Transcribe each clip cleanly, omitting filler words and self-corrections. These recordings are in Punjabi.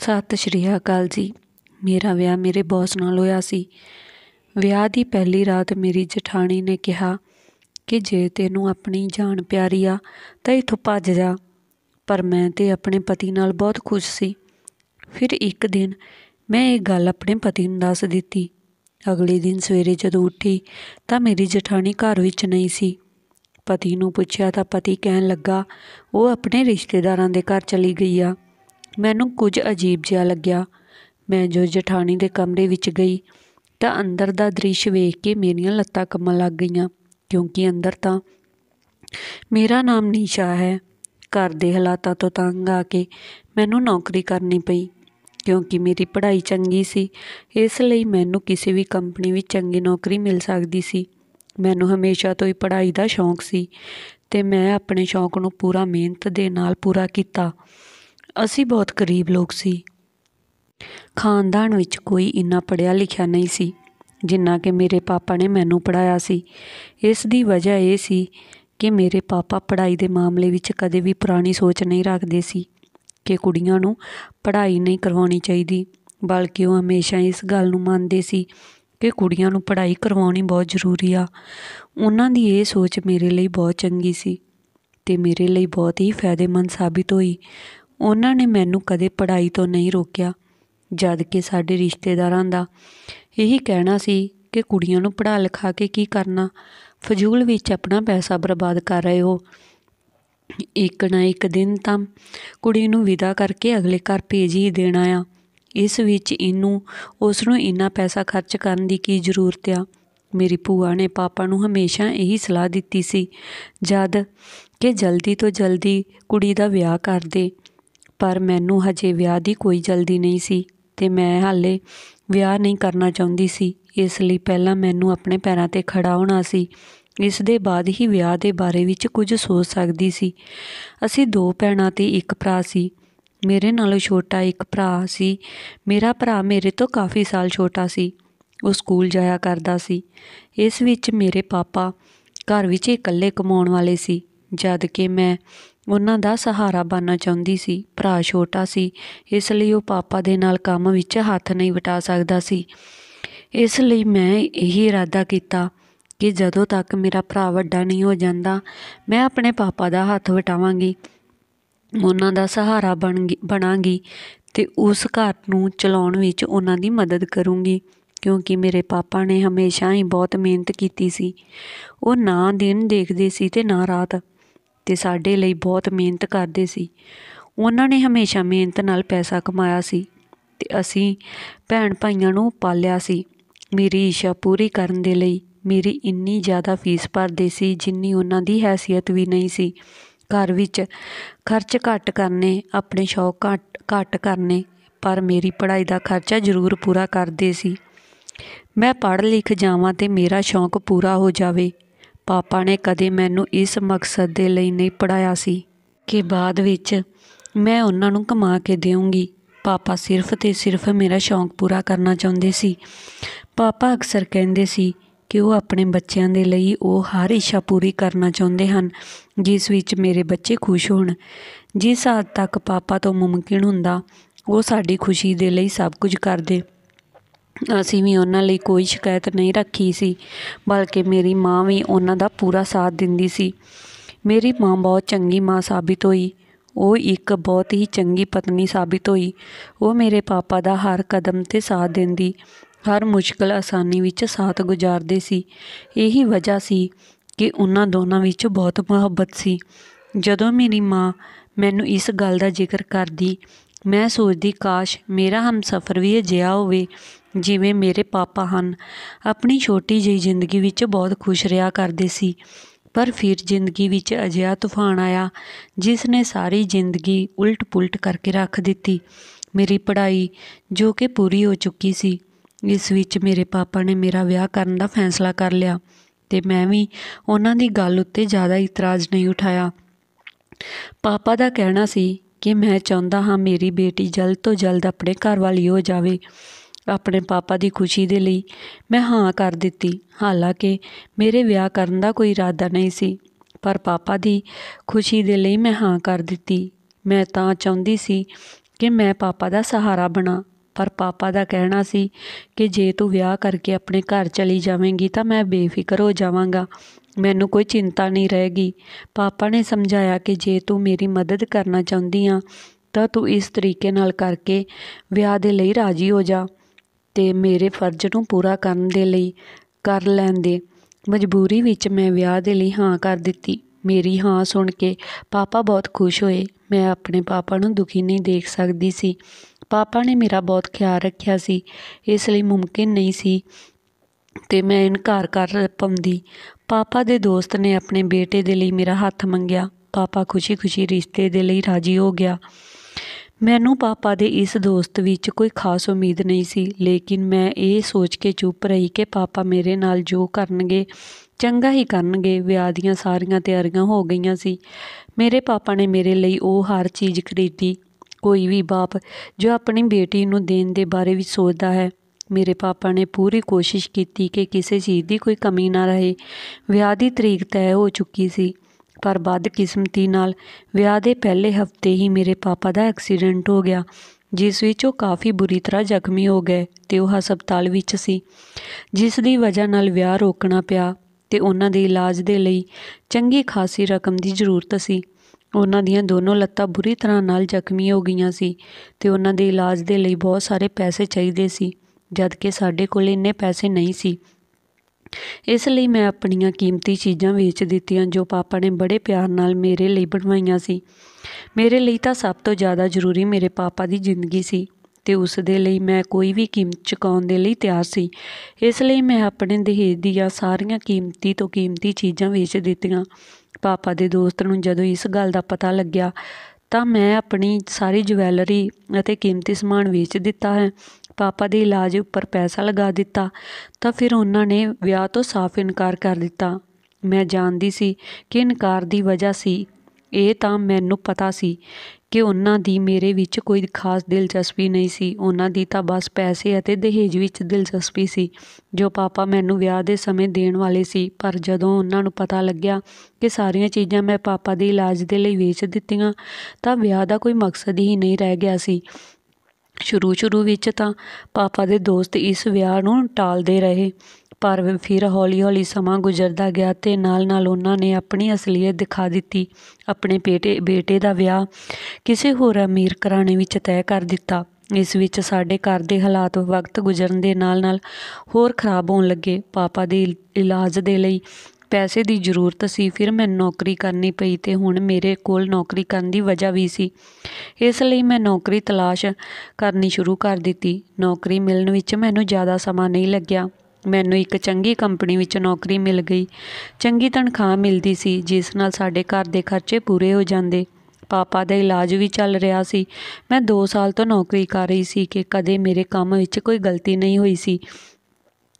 सत श्री अकाल जी। मेरा विआह मेरे बॉस नाल होया सी। विआह दी पहली रात मेरी जठानी ने कहा कि जे तैनूं अपनी जान प्यारी आ तां इत्थों भज जा, पर मैं ते अपने पति नाल बहुत खुश सी। फिर एक दिन मैं ये गल अपने पति नूं दस दित्ती। अगले दिन सवेरे जदों उठी तां मेरी जठानी घर विच नहीं सी। पति नूं पुछया तां पति कहण लगा वो अपने रिश्तेदारां दे घर चली गई आ। मैनूं कुछ अजीब जिहा लग्या। मैं जो जठानी दे कमरे विच गई तां अंदर दा दृश वेख के मेरियां लत्तां कंबण लग गईयां, क्योंकि अंदर तां मेरा नाम निशा है। घर दे हालातां तो तंग आके मैनूं नौकरी करनी पई, क्योंकि मेरी पढ़ाई चंगी सी। इसलिए मैनूं किसी भी कंपनी विच चंगी नौकरी मिल सकदी सी। मैनूं हमेशा तो ही पढ़ाई दा शौक सी ते मैं अपने शौक नूं पूरा मेहनत दे नाल पूरा कीता। असी बहुत गरीब लोग सी। खानदान विच कोई इन्ना पढ़िया लिखिया नहीं सी जिन्ना कि मेरे पापा ने मैनूं पढ़ाया सी। इस दी वजह ये सी कि मेरे पापा पढ़ाई दे मामले विच कदे भी पुरानी सोच नहीं रखदे सी कि कुड़ियां नूं पढ़ाई नहीं करवाउणी चाहीदी, बल्कि वो हमेशा इस गल नूं मनदे सी कि कुड़ियां नूं पढ़ाई करवाउणी बहुत जरूरी आ। उन्हां दी ये सोच मेरे लिए बहुत चंगी सी ते मेरे लिए बहुत ही फायदेमंद साबित होई। उन्हां ने मैनूं कदे पढ़ाई तो नहीं रोकिया, जद कि साडे रिश्तेदारां दा यही कहना सी कि कुड़ियां नूं पढ़ा लिखा के की करना, फजूल विच अपना पैसा बर्बाद कर रहे हो। एक ना एक दिन तां कुड़ी नूं विदा करके अगले घर भेज ही देना आ। इस विच उसनूं इन्ना पैसा खर्च करन दी की जरूरत आ। मेरी भूआ ने पापा नूं हमेशा यही सलाह दित्ती सी जद कि जल्दी तो जल्दी कुड़ी दा विआह कर दे, पर मैनूं हजे विआह दी कोई जल्दी नहीं सी ते मैं हाले विआह नहीं करना चाहुंदी सी। इसलिए पहलां मैनूं अपने पैरां ते खड़ा होना सी, इस दे बाद ही विआह दे बारे विच कुछ सोच सकदी सी। असीं दो भैणां ते एक भरा सी। मेरे नालों छोटा एक भरा सी। मेरा भरा मेरे तो काफ़ी साल छोटा सी। वो स्कूल जाया करदा सी। इस विच मेरे पापा घर विच इकल्ले कमाउण वाले सी, जद कि मैं उन्हां दा सहारा बनना चाहुंदी सी। भरा छोटा सी, इसलिए वो पापा दे नाल काम विच हत्थ नहीं वटा सकदा सी। इसलिए मैं यही इरादा कीता कि जदों तक मेरा भरा वड्डा नहीं हो जांदा मैं अपने पापा दा हत्थ वटावांगी, उन्हां दा सहारा बनांगी ते उस घर नूं चलाउण विच उन्हां दी मदद करूँगी, क्योंकि मेरे पापा ने हमेशा ही बहुत मेहनत कीती सी। वो ना दिन देखदे सी ते ना रात, ते साडे लई बहुत मेहनत करदे सी। उन्हां ने हमेशा मेहनत नाल पैसा कमाया सी ते असीं भैण भाईआं नूं पालिया सी। मेरी इच्छा पूरी करन दे लई मेरी इन्नी ज़्यादा फीस भरदे सी जिन्नी उन्हां दी हैसियत भी नहीं सी। घर विच खर्च घट करने, अपने शौक घट करने, पर मेरी पढ़ाई दा खर्चा जरूर पूरा करदे सी। मैं पढ़ लिख जावां ते मेरा शौक पूरा हो जावे। पापा ने कदे मैनूं इस मकसद दे लई नहीं पढ़ाया सी कि बाद विच मैं उन्हां नूं कमा के देऊँगी। पापा सिर्फ ते सिर्फ मेरा शौक पूरा करना चाहुंदे सी। पापा अक्सर कहंदे सी कि वो अपने बच्चों दे लई वो हर इच्छा पूरी करना चाहुंदे हन जिस विच मेरे बच्चे खुश होण। जिस हद तक पापा तो मुमकिन हुंदा वो साडी खुशी दे लई सब कुछ करदे। असीं भी उन्हां लई कोई शिकायत नहीं रखी सी, बल्कि मेरी माँ भी उन्हां दा पूरा साथ दिंदी सी। मेरी माँ बहुत चंगी माँ साबित होई। वो एक बहुत ही चंगी पत्नी साबित होई। वो मेरे पापा दा हर कदम ते साथ दिंदी, हर मुश्किल आसानी विच साथ गुजारदे सी। यही वजह सी कि उन्हां दोनां विच बहुत मुहब्बत सी। जदों मेरी माँ मैनूं इस गल दा जिक्र करदी, मैं सोचदी काश मेरा हमसफर भी अजिहा होवे जिवें मेरे पापा हन। अपनी छोटी जी जिंदगी विच बहुत खुश रहा करदे सी, पर फिर जिंदगी विच अजिहा तूफान आया जिस ने सारी जिंदगी उलट पुलट करके रख दित्ती। मेरी पढ़ाई जो कि पूरी हो चुकी सी, इस विच मेरे पापा ने मेरा विआह करन दा फैसला कर लिया ते मैं भी उन्हां दी गल उत्ते ज़्यादा इतराज़ नहीं उठाया। पापा दा कहना सी कि मैं चाहुंदा हां मेरी बेटी जल्द तो जल्द अपने घर वाली हो जावे। अपने पापा दी खुशी दे लई मैं हाँ कर दित्ती। हालांकि मेरे विआह करन दा कोई इरादा नहीं सी, पर पापा दी खुशी दे लई मैं हाँ कर दित्ती। मैं तां चाहुंदी सी कि मैं पापा ਦਾ ਸਹਾਰਾ ਬਣਾ। ਪਰ ਪਾਪਾ ਦਾ ਕਹਿਣਾ ਸੀ ਕਿ ਜੇ ਤੂੰ ਵਿਆਹ ਕਰਕੇ ਆਪਣੇ ਘਰ ਚਲੀ ਜਾਵੇਂਗੀ ਤਾਂ ਮੈਂ ਬੇਫਿਕਰ ਹੋ ਜਾਵਾਂਗਾ, ਮੈਨੂੰ ਕੋਈ ਚਿੰਤਾ ਨਹੀਂ ਰਹੇਗੀ। ਪਾਪਾ ਨੇ ਸਮਝਾਇਆ ਕਿ ਜੇ ਤੂੰ ਮੇਰੀ ਮਦਦ ਕਰਨਾ ਚਾਹੁੰਦੀ ਆ ਤਾਂ ਤੂੰ ਇਸ ਤਰੀਕੇ ਨਾਲ ਕਰਕੇ ਵਿਆਹ ਦੇ ਲਈ ਰਾਜੀ ਹੋ ਜਾ ਤੇ ਮੇਰੇ ਫਰਜ਼ ਨੂੰ ਪੂਰਾ ਕਰਨ ਦੇ ਲਈ ਕਰ ਲੈਣ ਦੇ। ਮਜਬੂਰੀ ਵਿੱਚ ਮੈਂ ਵਿਆਹ ਦੇ ਲਈ ਹਾਂ ਕਰ ਦਿੱਤੀ। ਮੇਰੀ ਹਾਂ ਸੁਣ ਕੇ ਪਾਪਾ ਬਹੁਤ ਖੁਸ਼ ਹੋਏ। ਮੈਂ ਆਪਣੇ ਪਾਪਾ ਨੂੰ ਦੁਖੀ ਨਹੀਂ ਦੇਖ ਸਕਦੀ ਸੀ। ਪਾਪਾ ਨੇ ਮੇਰਾ ਬਹੁਤ ਖਿਆਲ ਰੱਖਿਆ ਸੀ, ਇਸ ਲਈ ਮੁਮਕਿਨ ਨਹੀਂ ਸੀ ਤੇ ਮੈਂ ਇਨਕਾਰ ਕਰ ਪਾਉਂਦੀ। ਪਾਪਾ ਦੇ ਦੋਸਤ ਨੇ ਆਪਣੇ ਬੇਟੇ ਦੇ ਲਈ ਮੇਰਾ ਹੱਥ ਮੰਗਿਆ। ਪਾਪਾ ਖੁਸ਼ੀ ਰਿਸ਼ਤੇ ਦੇ ਲਈ ਰਾਜੀ ਹੋ ਗਿਆ। ਮੈਨੂੰ ਪਾਪਾ ਦੇ ਇਸ ਦੋਸਤ ਵਿੱਚ ਕੋਈ ਖਾਸ ਉਮੀਦ ਨਹੀਂ ਸੀ, ਲੇਕਿਨ ਮੈਂ ਇਹ ਸੋਚ ਕੇ ਚੁੱਪ ਰਹੀ ਕਿ ਪਾਪਾ ਮੇਰੇ ਨਾਲ ਜੋ ਕਰਨਗੇ ਚੰਗਾ ਹੀ ਕਰਨਗੇ। ਵਿਆਹ ਦੀਆਂ ਸਾਰੀਆਂ ਤਿਆਰੀਆਂ ਹੋ ਗਈਆਂ ਸੀ। ਮੇਰੇ ਪਾਪਾ ਨੇ ਮੇਰੇ ਲਈ ਉਹ ਹਰ ਚੀਜ਼ ਖਰੀਦੀ। ਕੋਈ ਵੀ ਬਾਪ ਜੋ ਆਪਣੀ ਬੇਟੀ ਨੂੰ ਦੇਣ ਦੇ ਬਾਰੇ ਵਿੱਚ ਸੋਚਦਾ ਹੈ। ਮੇਰੇ ਪਾਪਾ ਨੇ ਪੂਰੀ ਕੋਸ਼ਿਸ਼ ਕੀਤੀ ਕਿ ਕਿਸੇ ਚੀਜ਼ ਦੀ ਕੋਈ ਕਮੀ ਨਾ ਰਹੇ। ਵਿਆਹ ਦੀ ਤਰੀਕ ਤੈਅ ਹੋ ਚੁੱਕੀ ਸੀ, ਪਰ ਬਦਕਿਸਮਤੀ ਨਾਲ ਵਿਆਹ ਦੇ ਪਹਿਲੇ ਹਫ਼ਤੇ ਹੀ ਮੇਰੇ ਪਾਪਾ ਦਾ ਐਕਸੀਡੈਂਟ ਹੋ ਗਿਆ, ਜਿਸ ਵਿੱਚ ਉਹ ਕਾਫੀ ਬੁਰੀ ਤਰ੍ਹਾਂ ਜ਼ਖਮੀ ਹੋ ਗਏ ਤੇ ਉਹ ਹਸਪਤਾਲ ਵਿੱਚ ਸੀ, ਜਿਸ ਦੀ ਵਜ੍ਹਾ ਨਾਲ ਵਿਆਹ ਰੋਕਣਾ ਪਿਆ ਤੇ ਉਹਨਾਂ ਦੇ ਇਲਾਜ ਦੇ ਲਈ ਚੰਗੀ ਖਾਸੀ ਰਕਮ ਦੀ ਜ਼ਰੂਰਤ ਸੀ। ਉਹਨਾਂ ਦੀਆਂ ਦੋਨੋਂ ਲੱਤਾਂ ਬੁਰੀ ਤਰ੍ਹਾਂ ਨਾਲ ਜ਼ਖਮੀ ਹੋ ਗਈਆਂ ਸੀ ਤੇ ਉਹਨਾਂ ਦੇ ਇਲਾਜ ਦੇ ਲਈ ਬਹੁਤ ਸਾਰੇ ਪੈਸੇ ਚਾਹੀਦੇ ਸੀ, ਜਦ ਕਿ ਸਾਡੇ ਕੋਲ ਇੰਨੇ ਪੈਸੇ ਨਹੀਂ ਸੀ। ਇਸ ਲਈ ਮੈਂ ਆਪਣੀਆਂ ਕੀਮਤੀ ਚੀਜ਼ਾਂ ਵੇਚ ਦਿੱਤੀਆਂ ਜੋ ਪਾਪਾ ਨੇ ਬੜੇ ਪਿਆਰ ਨਾਲ ਮੇਰੇ ਲਈ ਬਣਵਾਈਆਂ ਸੀ। ਮੇਰੇ ਲਈ ਤਾਂ ਸਭ ਤੋਂ ਜ਼ਿਆਦਾ ਜ਼ਰੂਰੀ ਮੇਰੇ ਪਾਪਾ ਦੀ ਜ਼ਿੰਦਗੀ ਸੀ ਤੇ ਉਸ ਦੇ ਲਈ ਮੈਂ ਕੋਈ ਵੀ ਕੀਮਤ ਚੁਕਾਉਣ ਦੇ ਲਈ ਤਿਆਰ ਸੀ। ਇਸ ਲਈ ਮੈਂ ਆਪਣੇ ਦਹੇਜ ਦੀਆਂ ਸਾਰੀਆਂ ਕੀਮਤੀ ਤੋਂ ਕੀਮਤੀ ਚੀਜ਼ਾਂ ਵੇਚ ਦਿੱਤੀਆਂ। ਪਾਪਾ ਦੇ ਦੋਸਤ ਨੂੰ ਜਦੋਂ ਇਸ ਗੱਲ ਦਾ ਪਤਾ ਲੱਗਿਆ ਤਾਂ ਮੈਂ ਆਪਣੀ ਸਾਰੀ ਜਵੈਲਰੀ ਅਤੇ ਕੀਮਤੀ ਸਮਾਨ ਵੇਚ ਦਿੱਤਾ ਹੈ। ਪਾਪਾ ਦੇ ਇਲਾਜ ਉੱਪਰ ਪੈਸਾ ਲਗਾ ਦਿੱਤਾ ਤਾਂ ਫਿਰ ਉਹਨਾਂ ਨੇ ਵਿਆਹ ਤੋਂ ਸਾਫ਼ ਇਨਕਾਰ ਕਰ ਦਿੱਤਾ। ਮੈਂ ਜਾਣਦੀ ਸੀ ਕਿ ਇਨਕਾਰ ਦੀ ਵਜ੍ਹਾ ਸੀ ਇਹ ਤਾਂ ਮੈਨੂੰ ਪਤਾ ਸੀ ਕਿ ਉਹਨਾਂ ਦੀ ਮੇਰੇ ਵਿੱਚ ਕੋਈ ਖਾਸ ਦਿਲਚਸਪੀ ਨਹੀਂ ਸੀ। ਉਹਨਾਂ ਦੀ ਤਾਂ ਬਸ ਪੈਸੇ ਅਤੇ ਦਹੇਜ ਵਿੱਚ ਦਿਲਚਸਪੀ ਸੀ ਜੋ ਪਾਪਾ ਮੈਨੂੰ ਵਿਆਹ ਦੇ ਸਮੇਂ ਦੇਣ ਵਾਲੇ ਸੀ। ਪਰ ਜਦੋਂ ਉਹਨਾਂ ਨੂੰ ਪਤਾ ਲੱਗਿਆ ਕਿ ਸਾਰੀਆਂ ਚੀਜ਼ਾਂ ਮੈਂ ਪਾਪਾ ਦੇ ਇਲਾਜ ਦੇ ਲਈ ਵੇਚ ਦਿੱਤੀਆਂ ਤਾਂ ਵਿਆਹ ਦਾ ਕੋਈ ਮਕਸਦ ਹੀ ਨਹੀਂ ਰਹਿ ਗਿਆ ਸੀ। ਸ਼ੁਰੂ ਵਿੱਚ ਤਾਂ ਪਾਪਾ ਦੇ ਦੋਸਤ ਇਸ ਵਿਆਹ ਨੂੰ ਟਾਲਦੇ ਰਹੇ, ਪਰ ਫਿਰ ਹੌਲੀ ਸਮਾਂ ਗੁਜ਼ਰਦਾ ਗਿਆ ਤੇ ਨਾਲ ਉਹਨਾਂ ਨੇ ਆਪਣੀ ਅਸਲੀਅਤ ਦਿਖਾ ਦਿੱਤੀ। ਆਪਣੇ ਬੇਟੇ ਦਾ ਵਿਆਹ ਕਿਸੇ ਹੋਰ ਅਮੀਰ ਘਰਾਣੇ ਵਿੱਚ ਤੈਅ ਕਰ ਦਿੱਤਾ। ਇਸ ਵਿੱਚ ਸਾਡੇ ਘਰ ਦੇ ਹਾਲਾਤ ਵਕਤ ਗੁਜ਼ਰਨ ਦੇ ਨਾਲ ਹੋਰ ਖਰਾਬ ਹੋਣ ਲੱਗੇ। ਪਾਪਾ ਦੇ ਇਲਾਜ ਦੇ ਲਈ ਪੈਸੇ ਦੀ ਜ਼ਰੂਰਤ ਸੀ। ਫਿਰ ਮੈਨੂੰ ਨੌਕਰੀ ਕਰਨੀ ਪਈ ਤੇ ਹੁਣ ਮੇਰੇ ਕੋਲ ਨੌਕਰੀ ਕਰਨ ਦੀ ਵਜ੍ਹਾ ਵੀ ਸੀ। ਇਸ ਲਈ ਮੈਂ ਨੌਕਰੀ ਤਲਾਸ਼ ਕਰਨੀ ਸ਼ੁਰੂ ਕਰ ਦਿੱਤੀ। ਨੌਕਰੀ ਮਿਲਣ ਵਿੱਚ ਮੈਨੂੰ ਜ਼ਿਆਦਾ ਸਮਾਂ ਨਹੀਂ ਲੱਗਿਆ। ਮੈਨੂੰ ਇੱਕ ਚੰਗੀ ਕੰਪਨੀ ਵਿੱਚ ਨੌਕਰੀ ਮਿਲ ਗਈ। ਚੰਗੀ ਤਨਖਾਹ ਮਿਲਦੀ ਸੀ, ਜਿਸ ਨਾਲ ਸਾਡੇ ਘਰ ਦੇ ਖਰਚੇ ਪੂਰੇ ਹੋ ਜਾਂਦੇ। ਪਾਪਾ ਦਾ ਇਲਾਜ ਵੀ ਚੱਲ ਰਿਹਾ ਸੀ। ਮੈਂ 2 ਸਾਲ ਤੋਂ ਨੌਕਰੀ ਕਰ ਰਹੀ ਸੀ ਕਿ ਕਦੇ ਮੇਰੇ ਕੰਮ ਵਿੱਚ ਕੋਈ ਗਲਤੀ ਨਹੀਂ ਹੋਈ ਸੀ।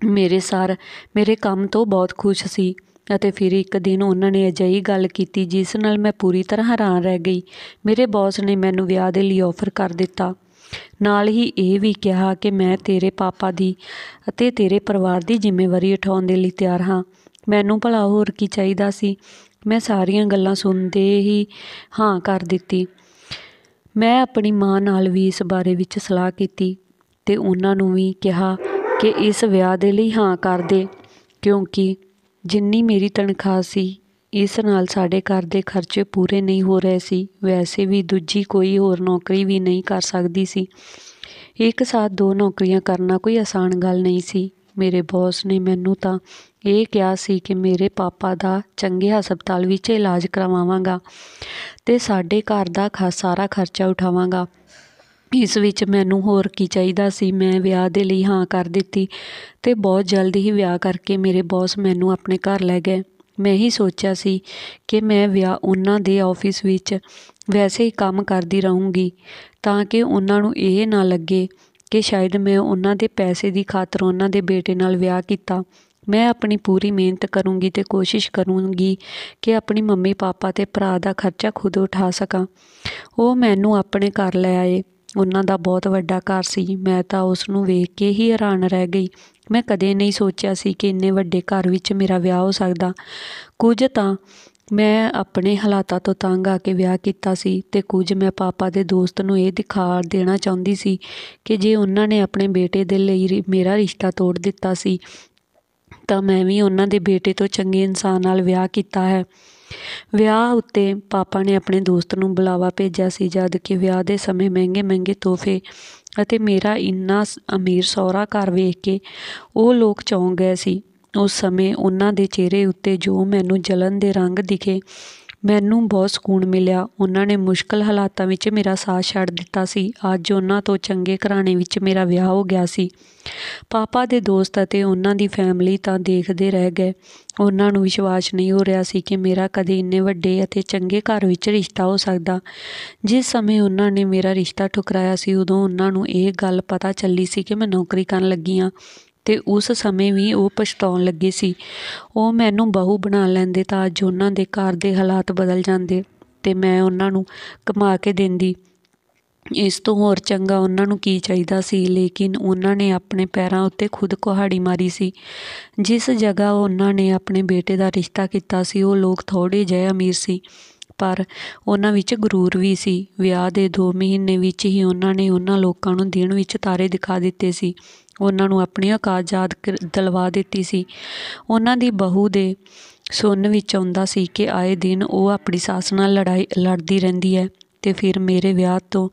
ਮੇਰੇ ਸਰ ਮੇਰੇ ਕੰਮ ਤੋਂ ਬਹੁਤ ਖੁਸ਼ ਸੀ ਅਤੇ ਫਿਰ ਇੱਕ ਦਿਨ ਉਹਨਾਂ ਨੇ ਅਜਿਹੀ ਗੱਲ ਕੀਤੀ ਜਿਸ ਨਾਲ ਮੈਂ ਪੂਰੀ ਤਰ੍ਹਾਂ ਹੈਰਾਨ ਰਹਿ ਗਈ। ਮੇਰੇ ਬੌਸ ਨੇ ਮੈਨੂੰ ਵਿਆਹ ਦੇ ਲਈ ਆਫਰ ਕਰ ਦਿੱਤਾ। ਨਾਲ ਹੀ ਇਹ ਵੀ ਕਿਹਾ ਕਿ ਮੈਂ ਤੇਰੇ ਪਾਪਾ ਦੀ ਅਤੇ ਤੇਰੇ ਪਰਿਵਾਰ ਦੀ ਜ਼ਿੰਮੇਵਾਰੀ ਉਠਾਉਣ ਦੇ ਲਈ ਤਿਆਰ ਹਾਂ। ਮੈਨੂੰ ਭਲਾ ਹੋਰ ਕੀ ਚਾਹੀਦਾ ਸੀ। ਮੈਂ ਸਾਰੀਆਂ ਗੱਲਾਂ ਸੁਣਦੇ ਹੀ ਹਾਂ ਕਰ ਦਿੱਤੀ। ਮੈਂ ਆਪਣੀ ਮਾਂ ਨਾਲ ਵੀ ਇਸ ਬਾਰੇ ਵਿੱਚ ਸਲਾਹ ਕੀਤੀ ਤੇ ਉਹਨਾਂ ਨੂੰ ਵੀ ਕਿਹਾ ਕਿ ਇਸ ਵਿਆਹ ਦੇ ਲਈ ਹਾਂ ਕਰ ਦੇ, ਕਿਉਂਕਿ ਜਿੰਨੀ ਮੇਰੀ ਤਨਖਾਹ ਸੀ ਇਸ ਨਾਲ ਸਾਡੇ ਘਰ ਦੇ ਖਰਚੇ ਪੂਰੇ ਨਹੀਂ ਹੋ ਰਹੇ ਸੀ। ਵੈਸੇ ਵੀ ਦੂਜੀ ਕੋਈ ਹੋਰ ਨੌਕਰੀ ਵੀ ਨਹੀਂ ਕਰ ਸਕਦੀ ਸੀ। ਇੱਕ ਸਾਥ 2 ਨੌਕਰੀਆਂ ਕਰਨਾ ਕੋਈ ਆਸਾਨ ਗੱਲ ਨਹੀਂ ਸੀ। ਮੇਰੇ ਬੌਸ ਨੇ ਮੈਨੂੰ ਤਾਂ ਇਹ ਕਿਹਾ ਸੀ ਕਿ ਮੇਰੇ ਪਾਪਾ ਦਾ ਚੰਗੇ ਹਸਪਤਾਲ ਵਿੱਚ ਇਲਾਜ ਕਰਵਾਵਾਂਗਾ ਤੇ ਸਾਡੇ ਘਰ ਦਾ ਸਾਰਾ ਖਰਚਾ ਉਠਾਵਾਂਗਾ। ਇਸ ਵਿੱਚ ਮੈਨੂੰ ਹੋਰ ਕੀ ਚਾਹੀਦਾ ਸੀ। ਮੈਂ ਵਿਆਹ ਦੇ ਲਈ ਹਾਂ ਕਰ ਦਿੱਤੀ ਤੇ ਬਹੁਤ ਜਲਦੀ ਹੀ ਵਿਆਹ ਕਰਕੇ ਮੇਰੇ ਬੌਸ ਮੈਨੂੰ ਆਪਣੇ ਘਰ ਲੈ ਗਏ। ਮੈਂ ਹੀ ਸੋਚਿਆ ਸੀ ਕਿ ਮੈਂ ਵਿਆਹ ਉਹਨਾਂ ਦੇ ਆਫਿਸ ਵਿੱਚ ਵੈਸੇ ਹੀ ਕੰਮ ਕਰਦੀ ਰਹੂੰਗੀ ਤਾਂ ਕਿ ਉਹਨਾਂ ਨੂੰ ਇਹ ਨਾ ਲੱਗੇ ਕਿ ਸ਼ਾਇਦ ਮੈਂ ਉਹਨਾਂ ਦੇ ਪੈਸੇ ਦੀ ਖਾਤਰ ਉਹਨਾਂ ਦੇ ਬੇਟੇ ਨਾਲ ਵਿਆਹ ਕੀਤਾ। ਮੈਂ ਆਪਣੀ ਪੂਰੀ ਮਿਹਨਤ ਕਰੂੰਗੀ ਤੇ ਕੋਸ਼ਿਸ਼ ਕਰੂੰਗੀ ਕਿ ਆਪਣੀ ਮੰਮੀ ਪਾਪਾ ਤੇ ਭਰਾ ਦਾ ਖਰਚਾ ਖੁਦ ਉਠਾ ਸਕਾਂ। ਉਹ ਮੈਨੂੰ ਆਪਣੇ ਘਰ ਲੈ ਆਏ। ਉਹਨਾਂ ਦਾ ਬਹੁਤ ਵੱਡਾ ਘਰ ਸੀ। ਮੈਂ ਤਾਂ ਉਸ ਨੂੰ ਵੇਖ ਕੇ ਹੀ ਹੈਰਾਨ ਰਹਿ ਗਈ। ਮੈਂ ਕਦੇ ਨਹੀਂ ਸੋਚਿਆ ਸੀ ਕਿ ਇੰਨੇ ਵੱਡੇ ਘਰ ਵਿੱਚ ਮੇਰਾ ਵਿਆਹ ਹੋ ਸਕਦਾ। ਕੁਝ ਤਾਂ ਮੈਂ ਆਪਣੇ ਹਾਲਾਤਾਂ ਤੋਂ ਤੰਗ ਆ ਕੇ ਵਿਆਹ ਕੀਤਾ ਸੀ ਅਤੇ ਕੁਝ ਮੈਂ ਪਾਪਾ ਦੇ ਦੋਸਤ ਨੂੰ ਇਹ ਦਿਖਾ ਦੇਣਾ ਚਾਹੁੰਦੀ ਸੀ ਕਿ ਜੇ ਉਹਨਾਂ ਨੇ ਆਪਣੇ ਬੇਟੇ ਦੇ ਲਈ ਮੇਰਾ ਰਿਸ਼ਤਾ ਤੋੜ ਦਿੱਤਾ ਸੀ ਤਾਂ ਮੈਂ ਵੀ ਉਹਨਾਂ ਦੇ ਬੇਟੇ ਤੋਂ ਚੰਗੇ ਇਨਸਾਨ ਨਾਲ ਵਿਆਹ ਕੀਤਾ ਹੈ। ਵਿਆਹ ਉੱਤੇ ਪਾਪਾ ਨੇ ਆਪਣੇ ਦੋਸਤ ਨੂੰ ਬੁਲਾਵਾ ਭੇਜਿਆ ਸੀ, ਜਦ ਕਿ ਵਿਆਹ ਦੇ ਸਮੇਂ ਮਹਿੰਗੇ ਮਹਿੰਗੇ ਤੋਹਫੇ ਅਤੇ ਮੇਰਾ ਇੰਨਾ ਅਮੀਰ ਸਹੁਰਾ ਘਰ ਵੇਖ ਕੇ ਉਹ ਲੋਕ ਚੌਂਕ ਗਏ ਸੀ। ਉਸ ਸਮੇਂ ਉਹਨਾਂ ਦੇ ਚਿਹਰੇ ਉੱਤੇ ਜੋ ਮੈਨੂੰ ਜਲਨ ਦੇ ਰੰਗ ਦਿਖੇ, ਮੈਨੂੰ ਬਹੁਤ ਸਕੂਨ ਮਿਲਿਆ। ਉਹਨਾਂ ਨੇ ਮੁਸ਼ਕਲ ਹਾਲਾਤਾਂ ਵਿੱਚ ਮੇਰਾ ਸਾਥ ਛੱਡ ਦਿੱਤਾ ਸੀ। ਅੱਜ ਉਹਨਾਂ ਤੋਂ ਚੰਗੇ ਘਰਾਣੇ ਵਿੱਚ ਮੇਰਾ ਵਿਆਹ ਹੋ ਗਿਆ ਸੀ। ਪਾਪਾ ਦੇ ਦੋਸਤ ਅਤੇ ਉਹਨਾਂ ਦੀ ਫੈਮਿਲੀ ਤਾਂ ਦੇਖਦੇ ਰਹਿ ਗਏ। ਉਹਨਾਂ ਨੂੰ ਵਿਸ਼ਵਾਸ ਨਹੀਂ ਹੋ ਰਿਹਾ ਸੀ ਕਿ ਮੇਰਾ ਕਦੇ ਇੰਨੇ ਵੱਡੇ ਅਤੇ ਚੰਗੇ ਘਰ ਵਿੱਚ ਰਿਸ਼ਤਾ ਹੋ ਸਕਦਾ। ਜਿਸ ਸਮੇਂ ਉਹਨਾਂ ਨੇ ਮੇਰਾ ਰਿਸ਼ਤਾ ਠੁਕਰਾਇਆ ਸੀ, ਉਦੋਂ ਉਹਨਾਂ ਨੂੰ ਇਹ ਗੱਲ ਪਤਾ ਚੱਲੀ ਸੀ ਕਿ ਮੈਂ ਨੌਕਰੀ ਕਰਨ ਲੱਗੀ ਹਾਂ ਅਤੇ ਉਸ ਸਮੇਂ ਵੀ ਉਹ ਪਛਤਾਉਣ ਲੱਗੇ ਸੀ। ਉਹ ਮੈਨੂੰ ਬਹੂ ਬਣਾ ਲੈਂਦੇ ਤਾਂ ਅੱਜ ਉਹਨਾਂ ਦੇ ਘਰ ਦੇ ਹਾਲਾਤ ਬਦਲ ਜਾਂਦੇ ਅਤੇ ਮੈਂ ਉਹਨਾਂ ਨੂੰ ਕਮਾ ਕੇ ਦਿੰਦੀ। ਇਸ ਤੋਂ ਹੋਰ ਚੰਗਾ ਉਹਨਾਂ ਨੂੰ ਕੀ ਚਾਹੀਦਾ ਸੀ। ਲੇਕਿਨ ਉਹਨਾਂ ਨੇ ਆਪਣੇ ਪੈਰਾਂ ਉੱਤੇ ਖੁਦ ਕੁਹਾੜੀ ਮਾਰੀ ਸੀ। ਜਿਸ ਜਗ੍ਹਾ ਉਹਨਾਂ ਨੇ ਆਪਣੇ ਬੇਟੇ ਦਾ ਰਿਸ਼ਤਾ ਕੀਤਾ ਸੀ, ਉਹ ਲੋਕ ਥੋੜ੍ਹੇ ਜਿਹੇ ਅਮੀਰ ਸੀ, ਪਰ ਉਹਨਾਂ ਵਿੱਚ ਗਰੂਰ ਵੀ ਸੀ। ਵਿਆਹ ਦੇ 2 ਮਹੀਨੇ ਵਿੱਚ ਹੀ ਉਹਨਾਂ ਨੇ ਉਹਨਾਂ ਲੋਕਾਂ ਨੂੰ ਦਿਨ ਵਿੱਚ ਤਾਰੇ ਦਿਖਾ ਦਿੱਤੇ ਸੀ। ਉਹਨਾਂ ਨੂੰ ਆਪਣੀ ਔਕਾਤ ਯਾਦ ਦਿਲਵਾ ਦਿੱਤੀ ਸੀ। ਉਹਨਾਂ ਦੀ ਬਹੂ ਦੇ ਸੁਣਨ ਵਿੱਚ ਆਉਂਦਾ ਸੀ ਕਿ ਆਏ ਦਿਨ ਉਹ ਆਪਣੀ ਸੱਸ ਨਾਲ ਲੜਦੀ ਰਹਿੰਦੀ ਹੈ। ਅਤੇ ਫਿਰ ਮੇਰੇ ਵਿਆਹ ਤੋਂ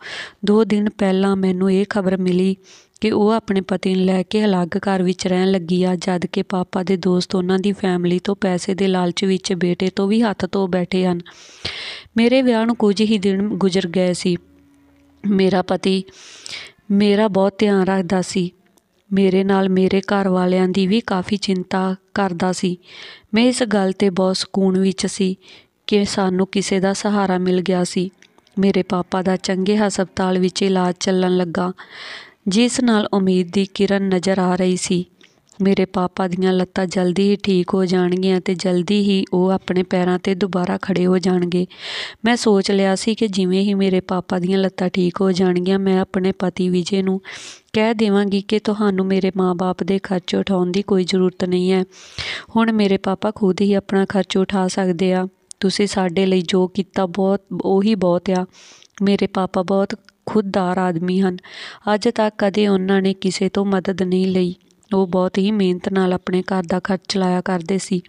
2 ਦਿਨ ਪਹਿਲਾਂ ਮੈਨੂੰ ਇਹ ਖਬਰ ਮਿਲੀ ਕਿ ਉਹ ਆਪਣੇ ਪਤੀ ਨੂੰ ਲੈ ਕੇ ਅਲੱਗ ਘਰ ਵਿੱਚ ਰਹਿਣ ਲੱਗੀ ਆ, ਜਦ ਕਿ ਪਾਪਾ ਦੇ ਦੋਸਤ ਉਹਨਾਂ ਦੀ ਫੈਮਿਲੀ ਤੋਂ ਪੈਸੇ ਦੇ ਲਾਲਚ ਵਿੱਚ ਬੇਟੇ ਤੋਂ ਵੀ ਹੱਥ ਧੋ ਬੈਠੇ ਹਨ। ਮੇਰੇ ਵਿਆਹ ਨੂੰ ਕੁਝ ਹੀ ਦਿਨ ਗੁਜ਼ਰ ਗਏ ਸੀ। ਮੇਰਾ ਪਤੀ ਮੇਰਾ ਬਹੁਤ ਧਿਆਨ ਰੱਖਦਾ ਸੀ। ਮੇਰੇ ਨਾਲ ਮੇਰੇ ਘਰ ਵਾਲਿਆਂ ਦੀ ਵੀ ਕਾਫੀ ਚਿੰਤਾ ਕਰਦਾ ਸੀ। ਮੈਂ ਇਸ ਗੱਲ 'ਤੇ ਬਹੁਤ ਸਕੂਨ ਵਿੱਚ ਸੀ ਕਿ ਸਾਨੂੰ ਕਿਸੇ ਦਾ ਸਹਾਰਾ ਮਿਲ ਗਿਆ ਸੀ। ਮੇਰੇ ਪਾਪਾ ਦਾ ਚੰਗੇ ਹਸਪਤਾਲ ਵਿੱਚ ਇਲਾਜ ਚੱਲਣ ਲੱਗਾ, ਜਿਸ ਨਾਲ ਉਮੀਦ ਦੀ ਕਿਰਨ ਨਜ਼ਰ ਆ ਰਹੀ ਸੀ। ਮੇਰੇ ਪਾਪਾ ਦੀਆਂ ਲੱਤਾਂ ਜਲਦੀ ਹੀ ਠੀਕ ਹੋ ਜਾਣਗੀਆਂ ਅਤੇ ਜਲਦੀ ਹੀ ਉਹ ਆਪਣੇ ਪੈਰਾਂ 'ਤੇ ਦੁਬਾਰਾ ਖੜ੍ਹੇ ਹੋ ਜਾਣਗੇ। ਮੈਂ ਸੋਚ ਲਿਆ ਸੀ ਕਿ ਜਿਵੇਂ ਹੀ ਮੇਰੇ ਪਾਪਾ ਦੀਆਂ ਲੱਤਾਂ ਠੀਕ ਹੋ ਜਾਣਗੀਆਂ, ਮੈਂ ਆਪਣੇ ਪਤੀ ਵਿਜੇ ਨੂੰ ਕਹਿ ਦੇਵਾਂਗੀ ਕਿ ਤੁਹਾਨੂੰ ਮੇਰੇ ਮਾਂ-ਬਾਪ ਦੇ ਖਰਚ ਉਠਾਉਣ ਦੀ ਕੋਈ ਜ਼ਰੂਰਤ ਨਹੀਂ ਹੈ। ਹੁਣ ਮੇਰੇ ਪਾਪਾ ਖੁਦ ਹੀ ਆਪਣਾ ਖਰਚ ਉਠਾ ਸਕਦੇ ਆ। ਤੁਸੀਂ ਸਾਡੇ ਲਈ ਜੋ ਕੀਤਾ ਉਹੀ ਬਹੁਤ ਆ। ਮੇਰੇ ਪਾਪਾ ਬਹੁਤ ਖੁਦਦਾਰ ਆਦਮੀ ਹਨ। ਅੱਜ ਤੱਕ ਕਦੇ ਉਹਨਾਂ ਨੇ ਕਿਸੇ ਤੋਂ ਮਦਦ ਨਹੀਂ ਲਈ। ਉਹ ਬਹੁਤ ਹੀ ਮਿਹਨਤ ਨਾਲ ਆਪਣੇ ਘਰ ਦਾ ਖਰਚ ਚਲਾਇਆ ਕਰਦੇ ਸੀ।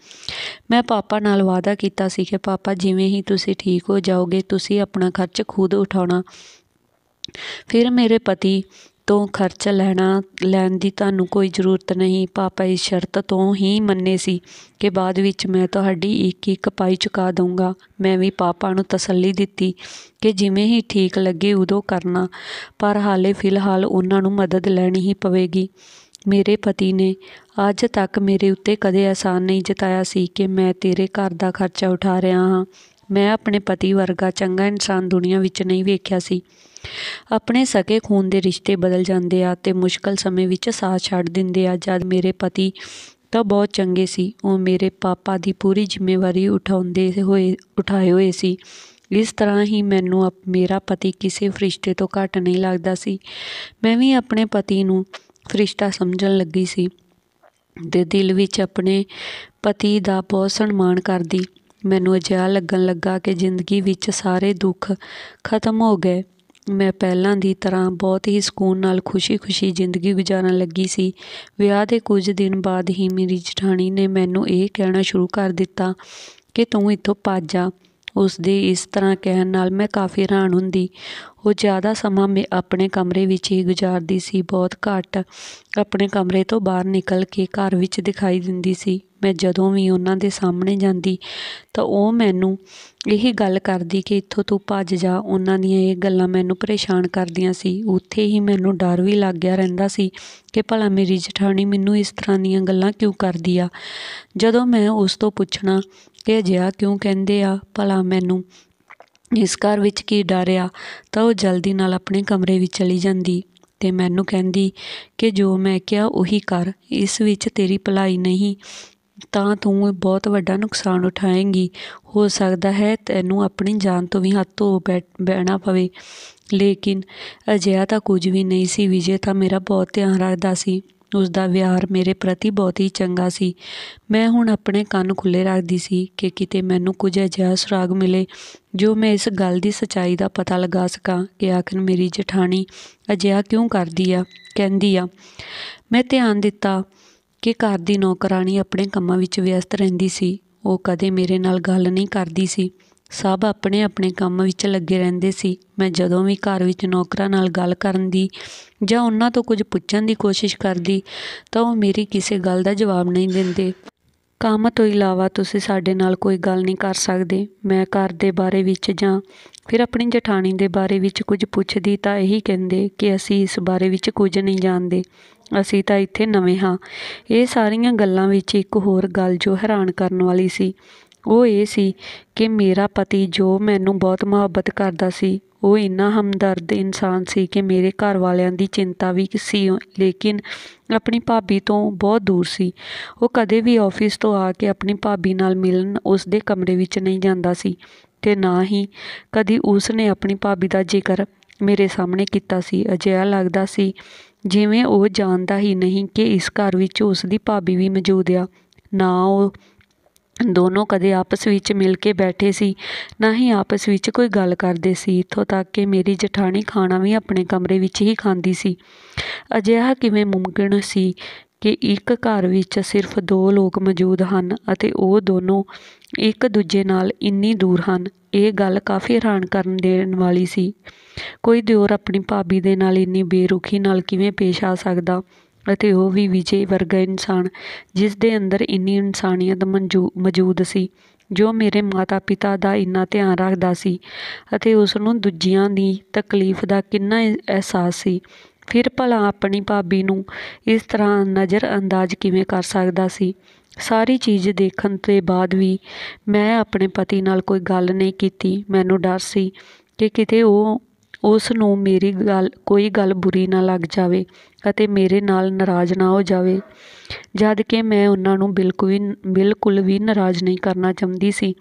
ਮੈਂ ਪਾਪਾ ਨਾਲ ਵਾਅਦਾ ਕੀਤਾ ਸੀ ਕਿ ਪਾਪਾ, ਜਿਵੇਂ ਹੀ ਤੁਸੀਂ ਠੀਕ ਹੋ ਜਾਓਗੇ, ਤੁਸੀਂ ਆਪਣਾ ਖਰਚ ਖੁਦ ਉਠਾਉਣਾ। ਫਿਰ ਮੇਰੇ ਪਤੀ ਤੋਂ ਖਰਚ ਲੈਣ ਦੀ ਤੁਹਾਨੂੰ ਕੋਈ ਜ਼ਰੂਰਤ ਨਹੀਂ। ਪਾਪਾ ਇਸ ਸ਼ਰਤ ਤੋਂ ਹੀ ਮੰਨੇ ਸੀ ਕਿ ਬਾਅਦ ਵਿੱਚ ਮੈਂ ਤੁਹਾਡੀ ਇੱਕ ਪਾਈ ਚੁਕਾ ਦਊਂਗਾ। ਮੈਂ ਵੀ ਪਾਪਾ ਨੂੰ ਤਸੱਲੀ ਦਿੱਤੀ ਕਿ ਜਿਵੇਂ ਹੀ ਠੀਕ ਲੱਗੇ ਉਦੋਂ ਕਰਨਾ, ਪਰ ਹਾਲੇ ਫਿਲਹਾਲ ਉਹਨਾਂ ਨੂੰ ਮਦਦ ਲੈਣੀ ਹੀ ਪਵੇਗੀ। ਮੇਰੇ ਪਤੀ ਨੇ ਅੱਜ ਤੱਕ ਮੇਰੇ ਉੱਤੇ ਕਦੇ ਅਹਿਸਾਨ ਨਹੀਂ ਜਤਾਇਆ ਸੀ ਕਿ ਮੈਂ ਤੇਰੇ ਘਰ ਦਾ ਖਰਚਾ ਉਠਾ ਰਿਹਾ ਹਾਂ। ਮੈਂ ਆਪਣੇ ਪਤੀ ਵਰਗਾ ਚੰਗਾ ਇਨਸਾਨ ਦੁਨੀਆ ਵਿੱਚ ਨਹੀਂ ਵੇਖਿਆ ਸੀ। ਆਪਣੇ ਸਕੇ ਖੂਨ ਦੇ ਰਿਸ਼ਤੇ ਬਦਲ ਜਾਂਦੇ ਆ ਅਤੇ ਮੁਸ਼ਕਲ ਸਮੇਂ ਵਿੱਚ ਸਾਥ ਛੱਡ ਦਿੰਦੇ ਆ। ਜਦ ਮੇਰੇ ਪਤੀ ਤਾਂ ਬਹੁਤ ਚੰਗੇ ਸੀ, ਉਹ ਮੇਰੇ ਪਾਪਾ ਦੀ ਪੂਰੀ ਜ਼ਿੰਮੇਵਾਰੀ ਉਠਾਏ ਹੋਏ ਸੀ। ਇਸ ਤਰ੍ਹਾਂ ਹੀ ਮੈਨੂੰ ਮੇਰਾ ਪਤੀ ਕਿਸੇ ਫਰਿਸ਼ਤੇ ਤੋਂ ਘੱਟ ਨਹੀਂ ਲੱਗਦਾ ਸੀ। ਮੈਂ ਵੀ ਆਪਣੇ ਪਤੀ ਨੂੰ ਫਰਿਸ਼ਤਾ ਸਮਝਣ ਲੱਗੀ ਸੀ ਅਤੇ ਦਿਲ ਵਿੱਚ ਆਪਣੇ ਪਤੀ ਦਾ ਬਹੁਤ ਸਨਮਾਨ ਕਰਦੀ। ਮੈਨੂੰ ਅਜਿਹਾ ਲੱਗਣ ਲੱਗਾ ਕਿ ਜ਼ਿੰਦਗੀ ਵਿੱਚ ਸਾਰੇ ਦੁੱਖ ਖਤਮ ਹੋ ਗਏ। ਮੈਂ ਪਹਿਲਾਂ ਦੀ ਤਰ੍ਹਾਂ ਬਹੁਤ ਹੀ ਸਕੂਨ ਨਾਲ ਖੁਸ਼ੀ ਜ਼ਿੰਦਗੀ ਗੁਜ਼ਾਰਨ ਲੱਗੀ ਸੀ। ਵਿਆਹ ਦੇ ਕੁਝ ਦਿਨ ਬਾਅਦ ਹੀ ਮੇਰੀ ਜਠਾਣੀ ਨੇ ਮੈਨੂੰ ਇਹ ਕਹਿਣਾ ਸ਼ੁਰੂ ਕਰ ਦਿੱਤਾ ਕਿ ਤੂੰ ਇੱਥੋਂ ਭੱਜ ਜਾ। ਉਸ ਦੇ ਇਸ ਤਰ੍ਹਾਂ ਕਹਿਣ ਨਾਲ ਮੈਂ ਕਾਫੀ ਹੈਰਾਨ ਹੁੰਦੀ। ਉਹ ਜ਼ਿਆਦਾ ਸਮਾਂ ਆਪਣੇ ਕਮਰੇ ਵਿੱਚ ਹੀ ਗੁਜ਼ਾਰਦੀ ਸੀ, ਬਹੁਤ ਘੱਟ ਆਪਣੇ ਕਮਰੇ ਤੋਂ ਬਾਹਰ ਨਿਕਲ ਕੇ ਘਰ ਵਿੱਚ ਦਿਖਾਈ ਦਿੰਦੀ ਸੀ। ਮੈਂ ਜਦੋਂ ਵੀ ਉਹਨਾਂ ਦੇ ਸਾਹਮਣੇ ਜਾਂਦੀ ਤਾਂ ਉਹ ਮੈਨੂੰ ਇਹੀ ਗੱਲ ਕਰਦੀ ਕਿ ਇੱਥੋਂ ਤੂੰ ਭੱਜ ਜਾ। ਉਹਨਾਂ ਦੀਆਂ ਇਹ ਗੱਲਾਂ ਮੈਨੂੰ ਪਰੇਸ਼ਾਨ ਕਰਦੀਆਂ ਸੀ। ਉੱਥੇ ਹੀ ਮੈਨੂੰ ਡਰ ਵੀ ਲੱਗ ਗਿਆ ਰਹਿੰਦਾ ਸੀ ਕਿ ਭਲਾ ਮੇਰੀ ਜਠਾਣੀ ਮੈਨੂੰ ਇਸ ਤਰ੍ਹਾਂ ਦੀਆਂ ਗੱਲਾਂ ਕਿਉਂ ਕਰਦੀ ਆ। ਜਦੋਂ ਮੈਂ ਉਸ ਤੋਂ ਪੁੱਛਣਾ ਕਿ ਅਜਿਹਾ ਕਿਉਂ ਕਹਿੰਦੇ ਆ, ਭਲਾ ਮੈਨੂੰ ਇਸ ਘਰ ਵਿੱਚ ਕੀ ਡਰ ਆ, ਤਾਂ ਉਹ ਜਲਦੀ ਨਾਲ ਆਪਣੇ ਕਮਰੇ ਵਿੱਚ ਚਲੀ ਜਾਂਦੀ ਅਤੇ ਮੈਨੂੰ ਕਹਿੰਦੀ ਕਿ ਜੋ ਮੈਂ ਕਿਹਾ ਉਹੀ ਕਰ। ਇਸ ਵਿੱਚ ਤੇਰੀ ਭਲਾਈ ਨਹੀਂ ਤਾਂ ਤੂੰ ਬਹੁਤ ਵੱਡਾ ਨੁਕਸਾਨ ਉਠਾਏਂਗੀ। ਹੋ ਸਕਦਾ ਹੈ ਤੈਨੂੰ ਆਪਣੀ ਜਾਨ ਤੋਂ ਵੀ ਹੱਥ ਧੋ ਬਹਿਣਾ ਪਵੇ। ਲੇਕਿਨ ਅਜਿਹਾ ਤਾਂ ਕੁਝ ਵੀ ਨਹੀਂ ਸੀ। ਵਿਜੇ ਤਾਂ ਮੇਰਾ ਬਹੁਤ ਧਿਆਨ ਰੱਖਦਾ ਸੀ। ਉਸਦਾ ਵਿਹਾਰ ਮੇਰੇ ਪ੍ਰਤੀ ਬਹੁਤ ਹੀ ਚੰਗਾ ਸੀ। ਮੈਂ ਹੁਣ ਆਪਣੇ ਕੰਨ ਖੁੱਲ੍ਹੇ ਰੱਖਦੀ ਸੀ ਕਿ ਕਿਤੇ ਮੈਨੂੰ ਕੁਝ ਅਜਿਹਾ ਸੁਰਾਗ ਮਿਲੇ ਜੋ ਮੈਂ ਇਸ ਗੱਲ ਦੀ ਸੱਚਾਈ ਦਾ ਪਤਾ ਲਗਾ ਸਕਾਂ ਕਿ ਆਖਿਰ ਮੇਰੀ ਜਠਾਣੀ ਅਜਿਹਾ ਕਿਉਂ ਕਹਿੰਦੀ ਆ। ਮੈਂ ਧਿਆਨ ਦਿੱਤਾ ਕਿ ਘਰ ਦੀ ਨੌਕਰਾਣੀ ਆਪਣੇ ਕੰਮਾਂ ਵਿੱਚ ਵਿਅਸਤ ਰਹਿੰਦੀ ਸੀ। ਉਹ ਕਦੇ ਮੇਰੇ ਨਾਲ ਗੱਲ ਨਹੀਂ ਕਰਦੀ ਸੀ। ਸਭ ਆਪਣੇ ਆਪਣੇ ਕੰਮ ਵਿੱਚ ਲੱਗੇ ਰਹਿੰਦੇ ਸੀ। ਮੈਂ ਜਦੋਂ ਵੀ ਘਰ ਵਿੱਚ ਨੌਕਰਾਂ ਨਾਲ ਗੱਲ ਕਰਨ ਦੀ ਜਾਂ ਉਹਨਾਂ ਤੋਂ ਕੁਝ ਪੁੱਛਣ ਦੀ ਕੋਸ਼ਿਸ਼ ਕਰਦੀ ਤਾਂ ਉਹ ਮੇਰੀ ਕਿਸੇ ਗੱਲ ਦਾ ਜਵਾਬ ਨਹੀਂ ਦਿੰਦੇ। ਕੰਮ ਤੋਂ ਇਲਾਵਾ ਤੁਸੀਂ ਸਾਡੇ ਨਾਲ ਕੋਈ ਗੱਲ ਨਹੀਂ ਕਰ ਸਕਦੇ। ਮੈਂ ਘਰ ਦੇ ਬਾਰੇ ਵਿੱਚ ਜਾਂ ਫਿਰ ਆਪਣੀ ਜਠਾਣੀ ਦੇ ਬਾਰੇ ਵਿੱਚ ਕੁਝ ਪੁੱਛਦੀ ਤਾਂ ਇਹੀ ਕਹਿੰਦੇ ਕਿ ਅਸੀਂ ਇਸ ਬਾਰੇ ਵਿੱਚ ਕੁਝ ਨਹੀਂ ਜਾਣਦੇ, ਅਸੀਂ ਤਾਂ ਇੱਥੇ ਨਵੇਂ ਹਾਂ। ਇਹ ਸਾਰੀਆਂ ਗੱਲਾਂ ਵਿੱਚ ਇੱਕ ਹੋਰ ਗੱਲ ਜੋ ਹੈਰਾਨ ਕਰਨ ਵਾਲੀ ਸੀ ਉਹ ਇਹ ਸੀ ਕਿ ਮੇਰਾ ਪਤੀ ਜੋ ਮੈਨੂੰ ਬਹੁਤ ਮੁਹੱਬਤ ਕਰਦਾ ਸੀ, ਉਹ ਇੰਨਾ ਹਮਦਰਦ ਇਨਸਾਨ ਸੀ ਕਿ ਮੇਰੇ ਘਰ ਵਾਲਿਆਂ ਦੀ ਚਿੰਤਾ ਵੀ ਸੀ, ਲੇਕਿਨ ਆਪਣੀ ਭਾਬੀ ਤੋਂ ਬਹੁਤ ਦੂਰ ਸੀ। ਉਹ ਕਦੇ ਵੀ ਆਫਿਸ ਤੋਂ ਆ ਕੇ ਆਪਣੀ ਭਾਬੀ ਨਾਲ ਮਿਲਣ ਉਸ ਦੇ ਕਮਰੇ ਵਿੱਚ ਨਹੀਂ ਜਾਂਦਾ ਸੀ ਅਤੇ ਨਾ ਹੀ ਕਦੀ ਉਸ ਨੇ ਆਪਣੀ ਭਾਬੀ ਦਾ ਜ਼ਿਕਰ ਮੇਰੇ ਸਾਹਮਣੇ ਕੀਤਾ ਸੀ। ਅਜਿਹਾ ਲੱਗਦਾ ਸੀ ਜਿਵੇਂ ਉਹ ਜਾਣਦਾ ਹੀ ਨਹੀਂ ਕਿ ਇਸ ਘਰ ਵਿੱਚ ਉਸ ਦੀ ਭਾਬੀ ਵੀ ਮੌਜੂਦ ਆ। ਨਾ ਉਹ ਦੋਨੋਂ ਕਦੇ ਆਪਸ ਵਿੱਚ ਮਿਲ ਕੇ ਬੈਠੇ ਸੀ, ਨਾ ਹੀ ਆਪਸ ਵਿੱਚ ਕੋਈ ਗੱਲ ਕਰਦੇ ਸੀ। ਇੱਥੋਂ ਤੱਕ ਕਿ ਮੇਰੀ ਜਠਾਣੀ ਖਾਣਾ ਵੀ ਆਪਣੇ ਕਮਰੇ ਵਿੱਚ ਹੀ ਖਾਂਦੀ ਸੀ। ਅਜਿਹਾ ਕਿਵੇਂ ਮੁਮਕਿਨ ਸੀ ਕਿ ਇੱਕ ਘਰ ਵਿੱਚ ਸਿਰਫ 2 ਲੋਕ ਮੌਜੂਦ ਹਨ ਅਤੇ ਉਹ ਦੋਨੋਂ ਇੱਕ ਦੂਜੇ ਨਾਲ ਇੰਨੀ ਦੂਰ ਹਨ। ਇਹ ਗੱਲ ਕਾਫੀ ਹੈਰਾਨ ਕਰਨ ਦੇਣ ਵਾਲੀ ਸੀ। ਕੋਈ ਦਿਓਰ ਆਪਣੀ ਭਾਬੀ ਦੇ ਨਾਲ ਇੰਨੀ ਬੇਰੁਖੀ ਨਾਲ ਕਿਵੇਂ ਪੇਸ਼ ਆ ਸਕਦਾ, ਅਤੇ ਉਹ ਵੀ ਵਿਜੇ ਵਰਗਾ ਇਨਸਾਨ ਜਿਸ ਦੇ ਅੰਦਰ ਇੰਨੀ ਇਨਸਾਨੀਅਤ ਮੌਜੂਦ ਸੀ, ਜੋ ਮੇਰੇ ਮਾਤਾ ਪਿਤਾ ਦਾ ਇੰਨਾ ਧਿਆਨ ਰੱਖਦਾ ਸੀ ਅਤੇ ਉਸ ਨੂੰ ਦੂਜਿਆਂ ਦੀ ਤਕਲੀਫ ਦਾ ਕਿੰਨਾ ਅਹਿਸਾਸ ਸੀ। ਫਿਰ ਭਲਾ ਆਪਣੀ ਭਾਬੀ ਨੂੰ ਇਸ ਤਰ੍ਹਾਂ ਨਜ਼ਰ ਅੰਦਾਜ਼ ਕਿਵੇਂ ਕਰ ਸਕਦਾ ਸੀ। ਸਾਰੀ ਚੀਜ਼ ਦੇਖਣ ਤੋਂ ਬਾਅਦ ਵੀ ਮੈਂ ਆਪਣੇ ਪਤੀ ਨਾਲ ਕੋਈ ਗੱਲ ਨਹੀਂ ਕੀਤੀ। ਮੈਨੂੰ ਡਰ ਸੀ ਕਿ ਕਿਤੇ ਉਸ ਨੂੰ ਮੇਰੀ ਕੋਈ ਗੱਲ ਬੁਰੀ ਨਾ ਲੱਗ ਜਾਵੇ ਅਤੇ ਮੇਰੇ ਨਾਲ ਨਾਰਾਜ਼ ਨਾ ਹੋ ਜਾਵੇ, ਜਦ ਕਿ ਮੈਂ ਉਹਨਾਂ ਨੂੰ ਬਿਲਕੁਲ ਵੀ ਨਾਰਾਜ਼ ਨਹੀਂ ਕਰਨਾ ਚਾਹੁੰਦੀ ਸੀ।